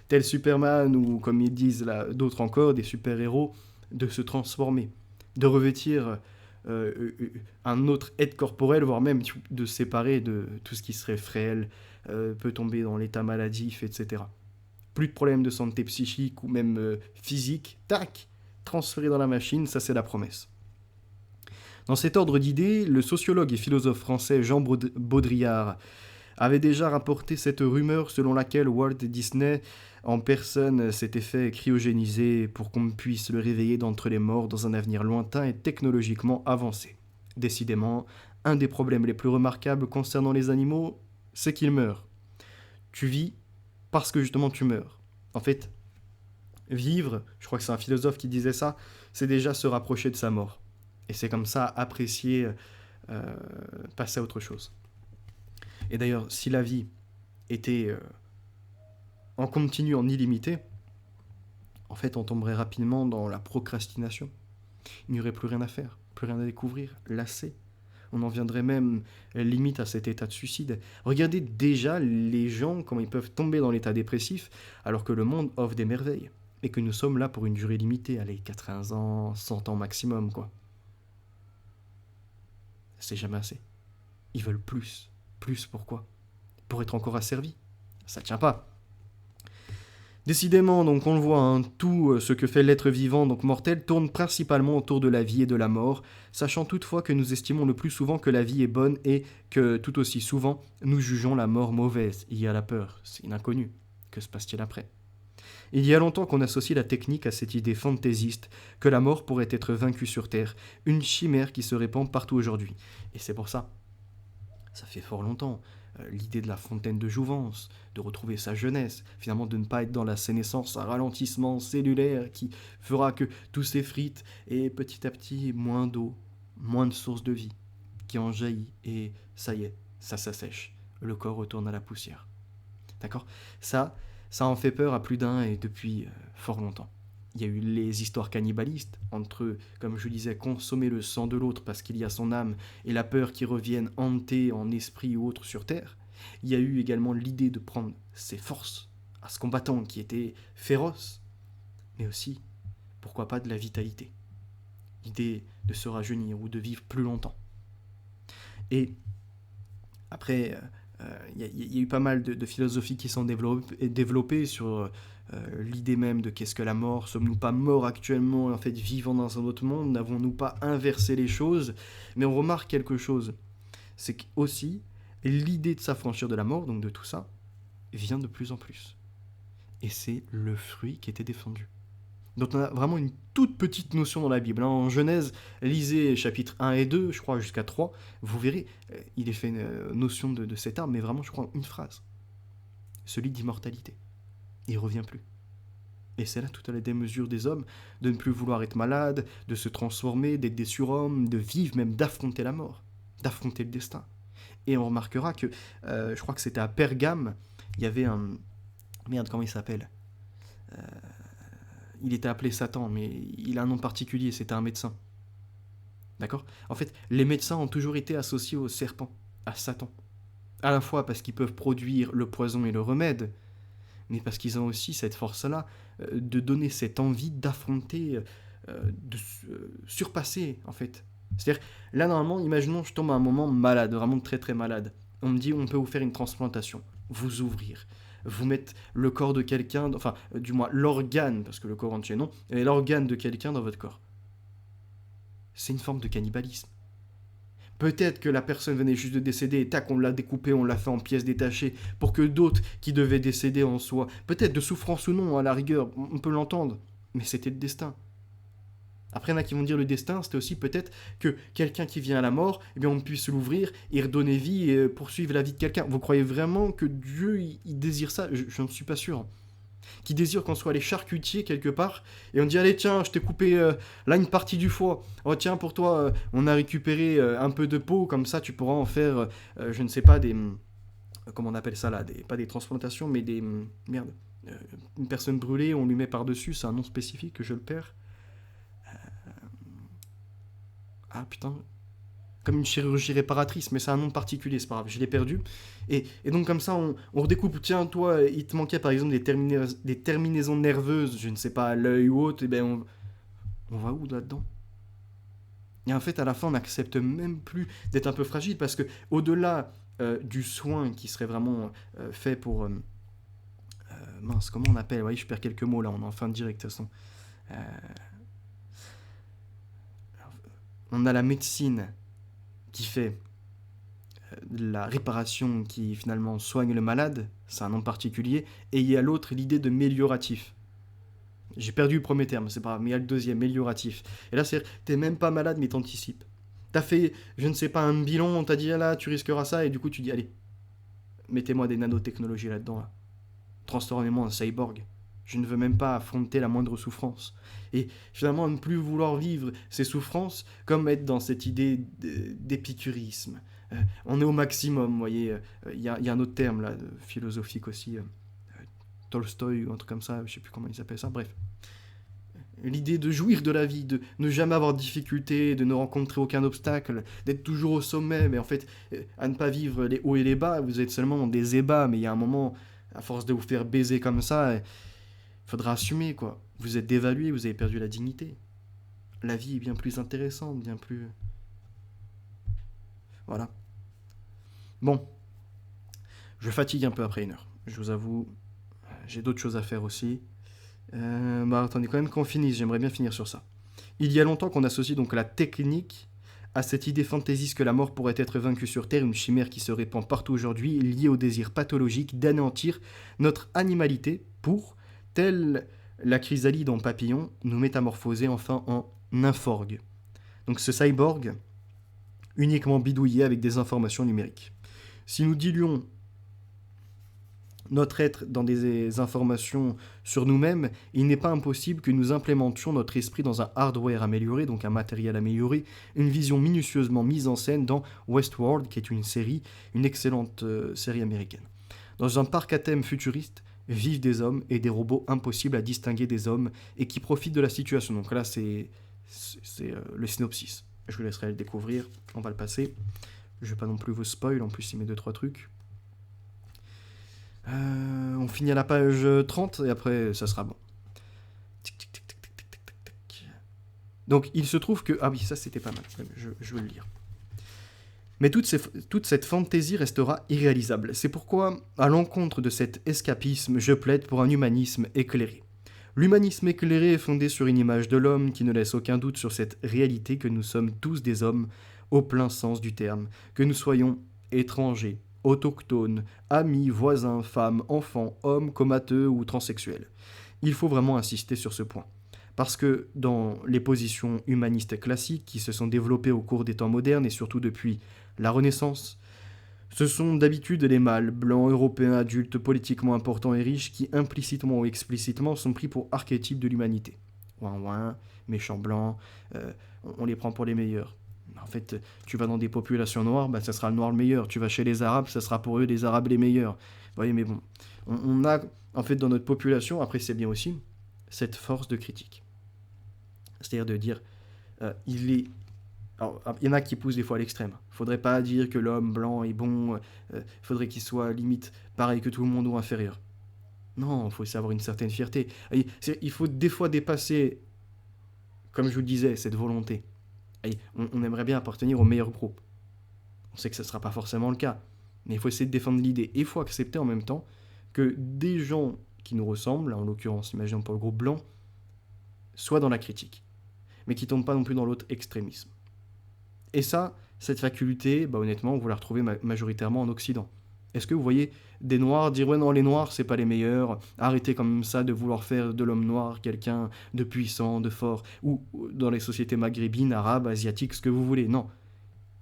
tel Superman ou comme ils disent là, d'autres encore, des super-héros, de se transformer, de revêtir un autre être corporel, voire même de se séparer de tout ce qui serait frêle, peut tomber dans l'état maladif, etc. Plus de problèmes de santé psychique ou même physique, tac, transféré dans la machine, ça c'est la promesse. Dans cet ordre d'idées, le sociologue et philosophe français Jean Baudrillard avait déjà rapporté cette rumeur selon laquelle Walt Disney en personne s'était fait cryogéniser pour qu'on puisse le réveiller d'entre les morts dans un avenir lointain et technologiquement avancé. Décidément, un des problèmes les plus remarquables concernant les animaux, c'est qu'ils meurent. Tu vis parce que justement tu meurs. En fait, vivre, je crois que c'est un philosophe qui disait ça, c'est déjà se rapprocher de sa mort. Et c'est comme ça apprécier, passer à autre chose. Et d'ailleurs, si la vie était en continu, en illimité, en fait, on tomberait rapidement dans la procrastination. Il n'y aurait plus rien à faire, plus rien à découvrir, lassé. On en viendrait même limite à cet état de suicide. Regardez déjà les gens, comment ils peuvent tomber dans l'état dépressif, alors que le monde offre des merveilles. Et que nous sommes là pour une durée limitée, allez, 80 ans, 100 ans maximum, quoi. C'est jamais assez. Ils veulent plus. Plus, pourquoi? Pour être encore asservi. Ça tient pas. Décidément, donc on le voit, hein, tout ce que fait l'être vivant, donc mortel, tourne principalement autour de la vie et de la mort, sachant toutefois que nous estimons le plus souvent que la vie est bonne et que tout aussi souvent, nous jugeons la mort mauvaise. Il y a la peur, c'est l'inconnu. Que se passe-t-il après? Il y a longtemps qu'on associe la technique à cette idée fantaisiste que la mort pourrait être vaincue sur Terre, une chimère qui se répand partout aujourd'hui. Et c'est pour ça. Ça fait fort longtemps. L'idée de la fontaine de jouvence, de retrouver sa jeunesse, finalement de ne pas être dans la sénescence, un ralentissement cellulaire qui fera que tout s'effrite et petit à petit moins d'eau, moins de sources de vie. qui en jaillit et ça y est, ça s'assèche. Le corps retourne à la poussière. D'accord ? Ça en fait peur à plus d'un et depuis fort longtemps. Il y a eu les histoires cannibalistes, entre, comme je disais, consommer le sang de l'autre parce qu'il y a son âme et la peur qui revienne hanter en esprit ou autre sur Terre. Il y a eu également l'idée de prendre ses forces à ce combattant qui était féroce, mais aussi, pourquoi pas, de la vitalité. L'idée de se rajeunir ou de vivre plus longtemps. Et après, il y a eu pas mal de philosophies qui sont développées sur l'idée même de qu'est-ce que la mort. Sommes-nous pas morts actuellement, en fait, vivant dans un autre monde? N'avons-nous pas inversé les choses? Mais on remarque quelque chose, c'est qu'aussi, l'idée de s'affranchir de la mort, donc de tout ça, vient de plus en plus. Et c'est le fruit qui était défendu. Donc on a vraiment une toute petite notion dans la Bible. En Genèse, lisez chapitres 1 et 2, je crois jusqu'à 3, vous verrez, il est fait une notion de cet arbre, mais vraiment, je crois, une phrase. Celui d'immortalité. Il ne revient plus. Et c'est là toute la démesure des hommes, de ne plus vouloir être malade, de se transformer, d'être des surhommes, de vivre, même d'affronter la mort, d'affronter le destin. Et on remarquera que, je crois que c'était à Pergame, il y avait un... Merde, comment il s'appelle ? Il était appelé Satan, mais il a un nom particulier, c'était un médecin. D'accord ? En fait, les médecins ont toujours été associés au serpent, à Satan. À la fois parce qu'ils peuvent produire le poison et le remède, mais parce qu'ils ont aussi cette force-là de donner cette envie d'affronter, de surpasser, en fait. C'est-à-dire, là, normalement, imaginons, je tombe à un moment malade, vraiment très très malade. On me dit, on peut vous faire une transplantation, vous ouvrir, vous mettre le corps de quelqu'un, enfin, du moins l'organe, parce que le corps entier non, et l'organe de quelqu'un dans votre corps. C'est une forme de cannibalisme. Peut-être que la personne venait juste de décéder et tac, on l'a découpé, on l'a fait en pièces détachées pour que d'autres qui devaient décéder en soient. Peut-être de souffrance ou non, à la rigueur, on peut l'entendre, mais c'était le destin. Après, il y en a qui vont dire le destin, c'était aussi peut-être que quelqu'un qui vient à la mort, eh bien, on puisse l'ouvrir et redonner vie et poursuivre la vie de quelqu'un. Vous croyez vraiment que Dieu, il désire ça ? Je n'en suis pas sûr. Qui désire qu'on soit les charcutiers quelque part et on dit allez tiens je t'ai coupé là une partie du foie, oh tiens pour toi on a récupéré un peu de peau, comme ça tu pourras en faire je ne sais pas des comment on appelle ça là, pas des transplantations mais des merde, une personne brûlée on lui met par dessus, c'est un nom spécifique que je le perds, ah putain, comme une chirurgie réparatrice, mais c'est un nom particulier, c'est pas grave, je l'ai perdu. Et donc comme ça, on redécoupe, tiens, toi, il te manquait par exemple des terminaisons nerveuses, je ne sais pas, à l'œil ou autre, et ben on va où là-dedans ? Et en fait, à la fin, on n'accepte même plus d'être un peu fragile, parce que au-delà du soin qui serait vraiment fait pour... mince, comment on appelle ? Oui, je perds quelques mots là, on est en fin de direct, de toute façon. On a la médecine qui fait la réparation, qui finalement soigne le malade, c'est un nom particulier, et il y a l'autre, l'idée de mélioratif. J'ai perdu le premier terme, c'est pas grave, mais il y a le deuxième, mélioratif. Et là, c'est t'es même pas malade, mais t'anticipes. T'as fait, je ne sais pas, un bilan, on t'a dit, ah là, tu risqueras ça, et du coup, tu dis, allez, mettez-moi des nanotechnologies là-dedans, là. Transformez-moi en cyborg. Je ne veux même pas affronter la moindre souffrance. Et finalement, ne plus vouloir vivre ces souffrances, comme être dans cette idée d'épicurisme. On est au maximum, vous voyez. Il y a un autre terme, là, philosophique aussi. Tolstoï ou un truc comme ça, je ne sais plus comment il s'appelle ça, bref. L'idée de jouir de la vie, de ne jamais avoir de difficultés, de ne rencontrer aucun obstacle, d'être toujours au sommet, mais en fait, à ne pas vivre les hauts et les bas, vous êtes seulement dans des ébats, mais il y a un moment, à force de vous faire baiser comme ça, il faudra assumer, quoi. Vous êtes dévalué, vous avez perdu la dignité. La vie est bien plus intéressante, bien plus... Voilà. Bon. Je fatigue un peu après une heure. Je vous avoue, j'ai d'autres choses à faire aussi. Attendez quand même qu'on finisse, j'aimerais bien finir sur ça. Il y a longtemps qu'on associe donc la technique à cette idée fantaisiste que la mort pourrait être vaincue sur Terre, une chimère qui se répand partout aujourd'hui, liée au désir pathologique d'anéantir notre animalité pour, telle la chrysalide en papillon, nous métamorphoser enfin en nymphorgue. Donc ce cyborg, uniquement bidouillé avec des informations numériques. Si nous diluons notre être dans des informations sur nous-mêmes, il n'est pas impossible que nous implémentions notre esprit dans un hardware amélioré, donc un matériel amélioré, une vision minutieusement mise en scène dans Westworld, qui est une excellente série américaine. Dans un parc à thème futuriste, vivent des hommes et des robots impossibles à distinguer des hommes et qui profitent de la situation. Donc là, c'est le synopsis. Je vous laisserai le découvrir, on va le passer. Je ne vais pas non plus vous spoil, en plus il met 2-3 trucs. On finit à la page 30 et après ça sera bon. Tic, tic, tic, tic, tic, tic, tic, tic. Donc il se trouve que... Ah oui, ça c'était pas mal, je veux le lire. Mais toute cette fantaisie restera irréalisable. C'est pourquoi, à l'encontre de cet escapisme, je plaide pour un humanisme éclairé. L'humanisme éclairé est fondé sur une image de l'homme qui ne laisse aucun doute sur cette réalité que nous sommes tous des hommes au plein sens du terme, que nous soyons étrangers, autochtones, amis, voisins, femmes, enfants, hommes, comateux ou transsexuels. Il faut vraiment insister sur ce point. Parce que dans les positions humanistes classiques qui se sont développées au cours des temps modernes et surtout depuis la Renaissance, ce sont d'habitude les mâles, blancs, européens, adultes, politiquement importants et riches qui, implicitement ou explicitement, sont pris pour archétypes de l'humanité. Ouin ouin, méchants blancs, on les prend pour les meilleurs. En fait, tu vas dans des populations noires, ça sera le noir le meilleur. Tu vas chez les arabes, ça sera pour eux les arabes les meilleurs. Vous voyez, mais bon, on a, en fait, dans notre population, après c'est bien aussi, cette force de critique. C'est-à-dire de dire, alors, il y en a qui poussent des fois à l'extrême. Faudrait pas dire que l'homme blanc est bon, faudrait qu'il soit limite pareil que tout le monde ou inférieur. Non, il faut savoir une certaine fierté. Il faut des fois dépasser, comme je vous le disais, cette volonté. On aimerait bien appartenir au meilleur groupe. On sait que ce ne sera pas forcément le cas. Mais il faut essayer de défendre l'idée. Et il faut accepter en même temps que des gens qui nous ressemblent, en l'occurrence, imaginons pour le groupe blanc, soient dans la critique. Mais qui ne tombent pas non plus dans l'autre extrémisme. Et ça, cette faculté, honnêtement, vous la retrouvez majoritairement en Occident. Est-ce que vous voyez des Noirs dire « Ouais, non, les Noirs, c'est pas les meilleurs. Arrêtez comme ça de vouloir faire de l'homme noir quelqu'un de puissant, de fort. » Ou dans les sociétés maghrébines, arabes, asiatiques, ce que vous voulez. Non.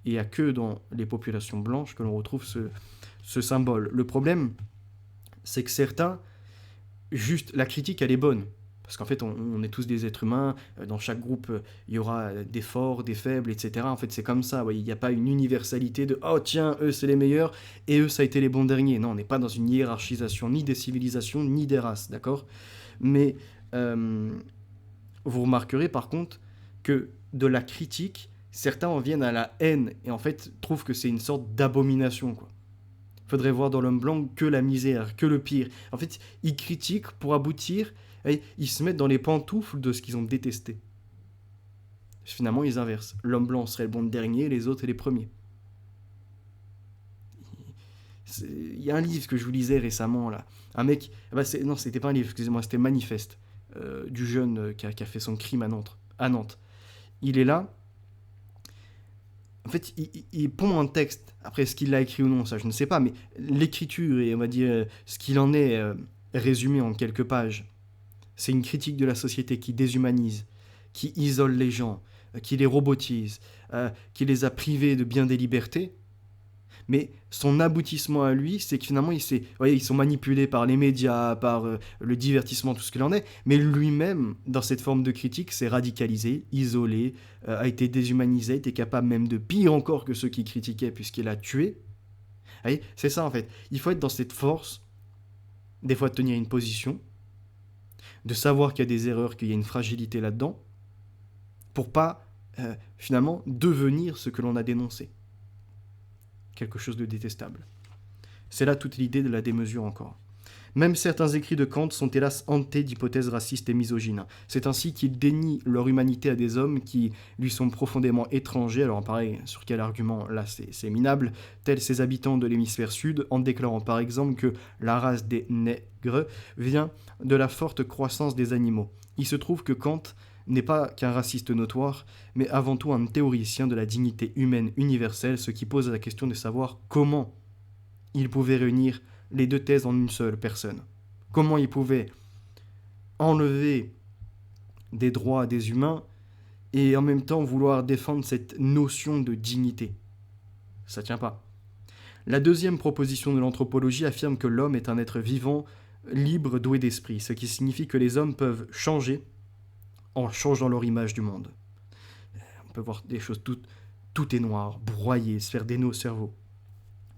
Il n'y a que dans les populations blanches que l'on retrouve ce symbole. Le problème, c'est que certains, juste, la critique, elle est bonne. Parce qu'en fait, on est tous des êtres humains. Dans chaque groupe, il y aura des forts, des faibles, etc. En fait, c'est comme ça. Il n'y a pas une universalité de « Oh tiens, eux, c'est les meilleurs, et eux, ça a été les bons derniers. » Non, on n'est pas dans une hiérarchisation ni des civilisations, ni des races, d'accord ? Mais vous remarquerez, par contre, que de la critique, certains en viennent à la haine, et en fait, trouvent que c'est une sorte d'abomination, quoi. Il faudrait voir dans l'homme blanc que la misère, que le pire. En fait, ils critiquent pour aboutir... ils se mettent dans les pantoufles de ce qu'ils ont détesté. Finalement, ils inversent. L'homme blanc serait le bon dernier, les autres les premiers. Il y a un livre que je vous lisais récemment, là. Un mec... non, c'était pas un livre, excusez-moi, c'était Manifeste, du jeune qui a fait son crime à Nantes. Il est là. En fait, il pond un texte. Après, est-ce qu'il l'a écrit ou non, ça, je ne sais pas. Mais l'écriture, et on va dire ce qu'il en est résumé en quelques pages, c'est une critique de la société qui déshumanise, qui isole les gens, qui les robotise, qui les a privés de bien des libertés. Mais son aboutissement à lui, c'est que finalement, ils sont manipulés par les médias, par le divertissement, tout ce qu'il en est. Mais lui-même, dans cette forme de critique, s'est radicalisé, isolé, a été déshumanisé, était capable même de pire encore que ceux qui critiquaient, puisqu'il a tué. C'est ça, en fait. Il faut être dans cette force, des fois de tenir une position, de savoir qu'il y a des erreurs, qu'il y a une fragilité là-dedans, pour pas, finalement, devenir ce que l'on a dénoncé. Quelque chose de détestable. C'est là toute l'idée de la démesure encore. Même certains écrits de Kant sont hélas hantés d'hypothèses racistes et misogynes. C'est ainsi qu'il dénie leur humanité à des hommes qui lui sont profondément étrangers. Alors pareil, sur quel argument là c'est minable, tels ces habitants de l'hémisphère sud, en déclarant par exemple que la race des nègres vient de la forte croissance des animaux. Il se trouve que Kant n'est pas qu'un raciste notoire, mais avant tout un théoricien de la dignité humaine universelle, ce qui pose la question de savoir comment il pouvait réunir les deux thèses en une seule personne. Comment il pouvait enlever des droits des humains et en même temps vouloir défendre cette notion de dignité. Ça tient pas. La deuxième proposition de l'anthropologie affirme que l'homme est un être vivant, libre, doué d'esprit, ce qui signifie que les hommes peuvent changer en changeant leur image du monde. On peut voir des choses, tout est noir, broyé, se faire des nœuds au cerveau.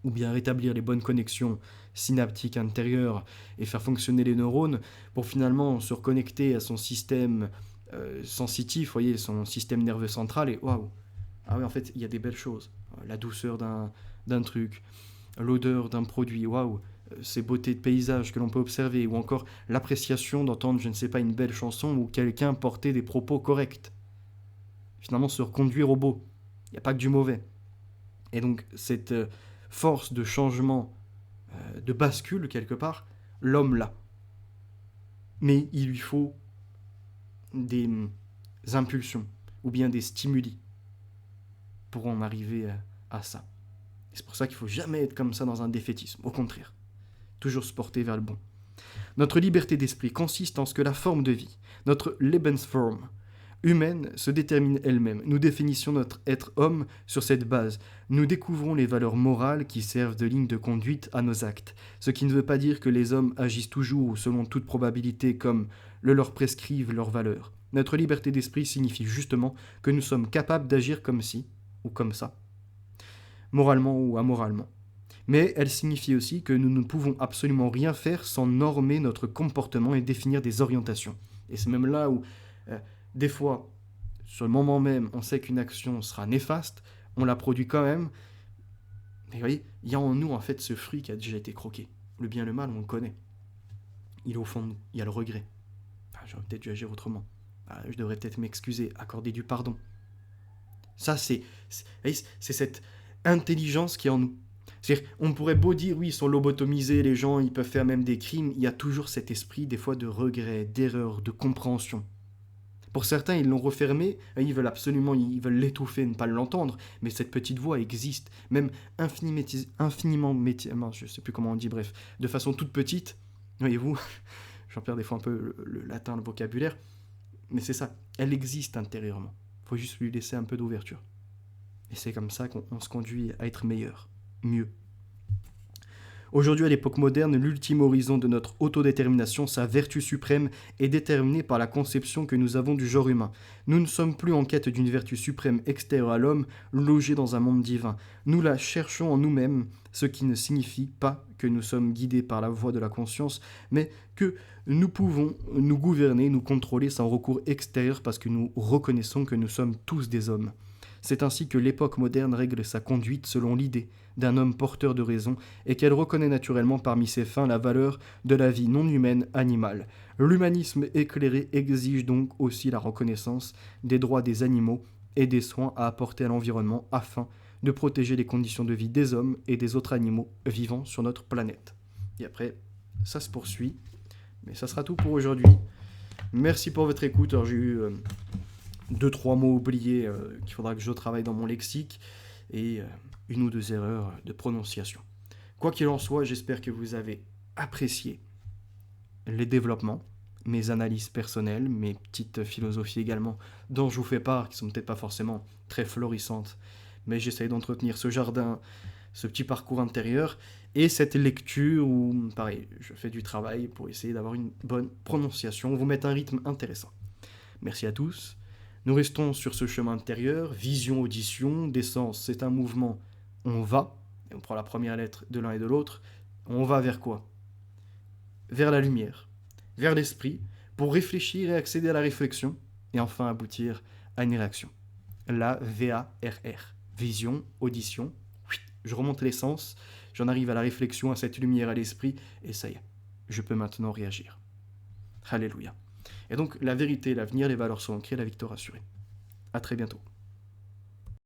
Ou bien rétablir les bonnes connexions synaptiques intérieures et faire fonctionner les neurones pour finalement se reconnecter à son système sensitif, voyez, son système nerveux central, et waouh, ah oui, en fait, il y a des belles choses. La douceur d'un truc, l'odeur d'un produit, waouh, ces beautés de paysage que l'on peut observer, ou encore l'appréciation d'entendre, je ne sais pas, une belle chanson où quelqu'un portait des propos corrects. Finalement, se reconduire au beau. Il n'y a pas que du mauvais. Et donc, cette force de changement, de bascule, quelque part, l'homme l'a. Mais il lui faut des impulsions, ou bien des stimuli, pour en arriver à ça. Et c'est pour ça qu'il ne faut jamais être comme ça dans un défaitisme. Au contraire, toujours se porter vers le bon. Notre liberté d'esprit consiste en ce que la forme de vie, notre Lebensform, humaine, se détermine elle-même. Nous définissons notre être homme sur cette base. Nous découvrons les valeurs morales qui servent de ligne de conduite à nos actes. Ce qui ne veut pas dire que les hommes agissent toujours ou selon toute probabilité comme le leur prescrivent leurs valeurs. Notre liberté d'esprit signifie justement que nous sommes capables d'agir comme ci ou comme ça, moralement ou amoralement. Mais elle signifie aussi que nous ne pouvons absolument rien faire sans normer notre comportement et définir des orientations. Et c'est même là où, des fois, sur le moment même, on sait qu'une action sera néfaste, on la produit quand même. Mais vous voyez, il y a en nous, en fait, ce fruit qui a déjà été croqué. Le bien et le mal, on le connaît. Il est au fond de nous, il y a le regret. J'aurais peut-être dû agir autrement. Je devrais peut-être m'excuser, accorder du pardon. Ça, c'est cette intelligence qui est en nous. C'est-à-dire, on pourrait beau dire, oui, ils sont lobotomisés, les gens, ils peuvent faire même des crimes. Il y a toujours cet esprit, des fois, de regret, d'erreur, de compréhension. Pour certains, ils l'ont refermé, ils veulent absolument, ils veulent l'étouffer, ne pas l'entendre, mais cette petite voix existe, même infiniment, je ne sais plus comment on dit, bref, de façon toute petite. Voyez-vous, j'en perds des fois un peu le latin, le vocabulaire, mais c'est ça, elle existe intérieurement. Il faut juste lui laisser un peu d'ouverture. Et c'est comme ça qu'on se conduit à être meilleur, mieux. Aujourd'hui, à l'époque moderne, l'ultime horizon de notre autodétermination, sa vertu suprême, est déterminé par la conception que nous avons du genre humain. Nous ne sommes plus en quête d'une vertu suprême extérieure à l'homme, logée dans un monde divin. Nous la cherchons en nous-mêmes, ce qui ne signifie pas que nous sommes guidés par la voie de la conscience, mais que nous pouvons nous gouverner, nous contrôler sans recours extérieur parce que nous reconnaissons que nous sommes tous des hommes. C'est ainsi que l'époque moderne règle sa conduite selon l'idée d'un homme porteur de raison et qu'elle reconnaît naturellement parmi ses fins la valeur de la vie non humaine animale. L'humanisme éclairé exige donc aussi la reconnaissance des droits des animaux et des soins à apporter à l'environnement afin de protéger les conditions de vie des hommes et des autres animaux vivant sur notre planète. Et après, ça se poursuit, mais ça sera tout pour aujourd'hui. Merci pour votre écoute. Alors, j'ai eu 2-3 mots oubliés qu'il faudra que je travaille dans mon lexique et une ou deux erreurs de prononciation. Quoi qu'il en soit, j'espère que vous avez apprécié les développements, mes analyses personnelles, mes petites philosophies également, dont je vous fais part, qui sont peut-être pas forcément très florissantes, mais j'essaye d'entretenir ce jardin, ce petit parcours intérieur, et cette lecture où, pareil, je fais du travail pour essayer d'avoir une bonne prononciation, vous mettre un rythme intéressant. Merci à tous. Nous restons sur ce chemin intérieur, vision, audition, d'essence, c'est un mouvement. On va, et on prend la première lettre de l'un et de l'autre, on va vers quoi ? Vers la lumière, vers l'esprit, pour réfléchir et accéder à la réflexion, et enfin aboutir à une réaction. La VARR, vision, audition, je remonte les sens, j'en arrive à la réflexion, à cette lumière, à l'esprit, et ça y est, je peux maintenant réagir. Alléluia. Et donc, la vérité, l'avenir, les valeurs sont ancrées, la victoire assurée. À très bientôt.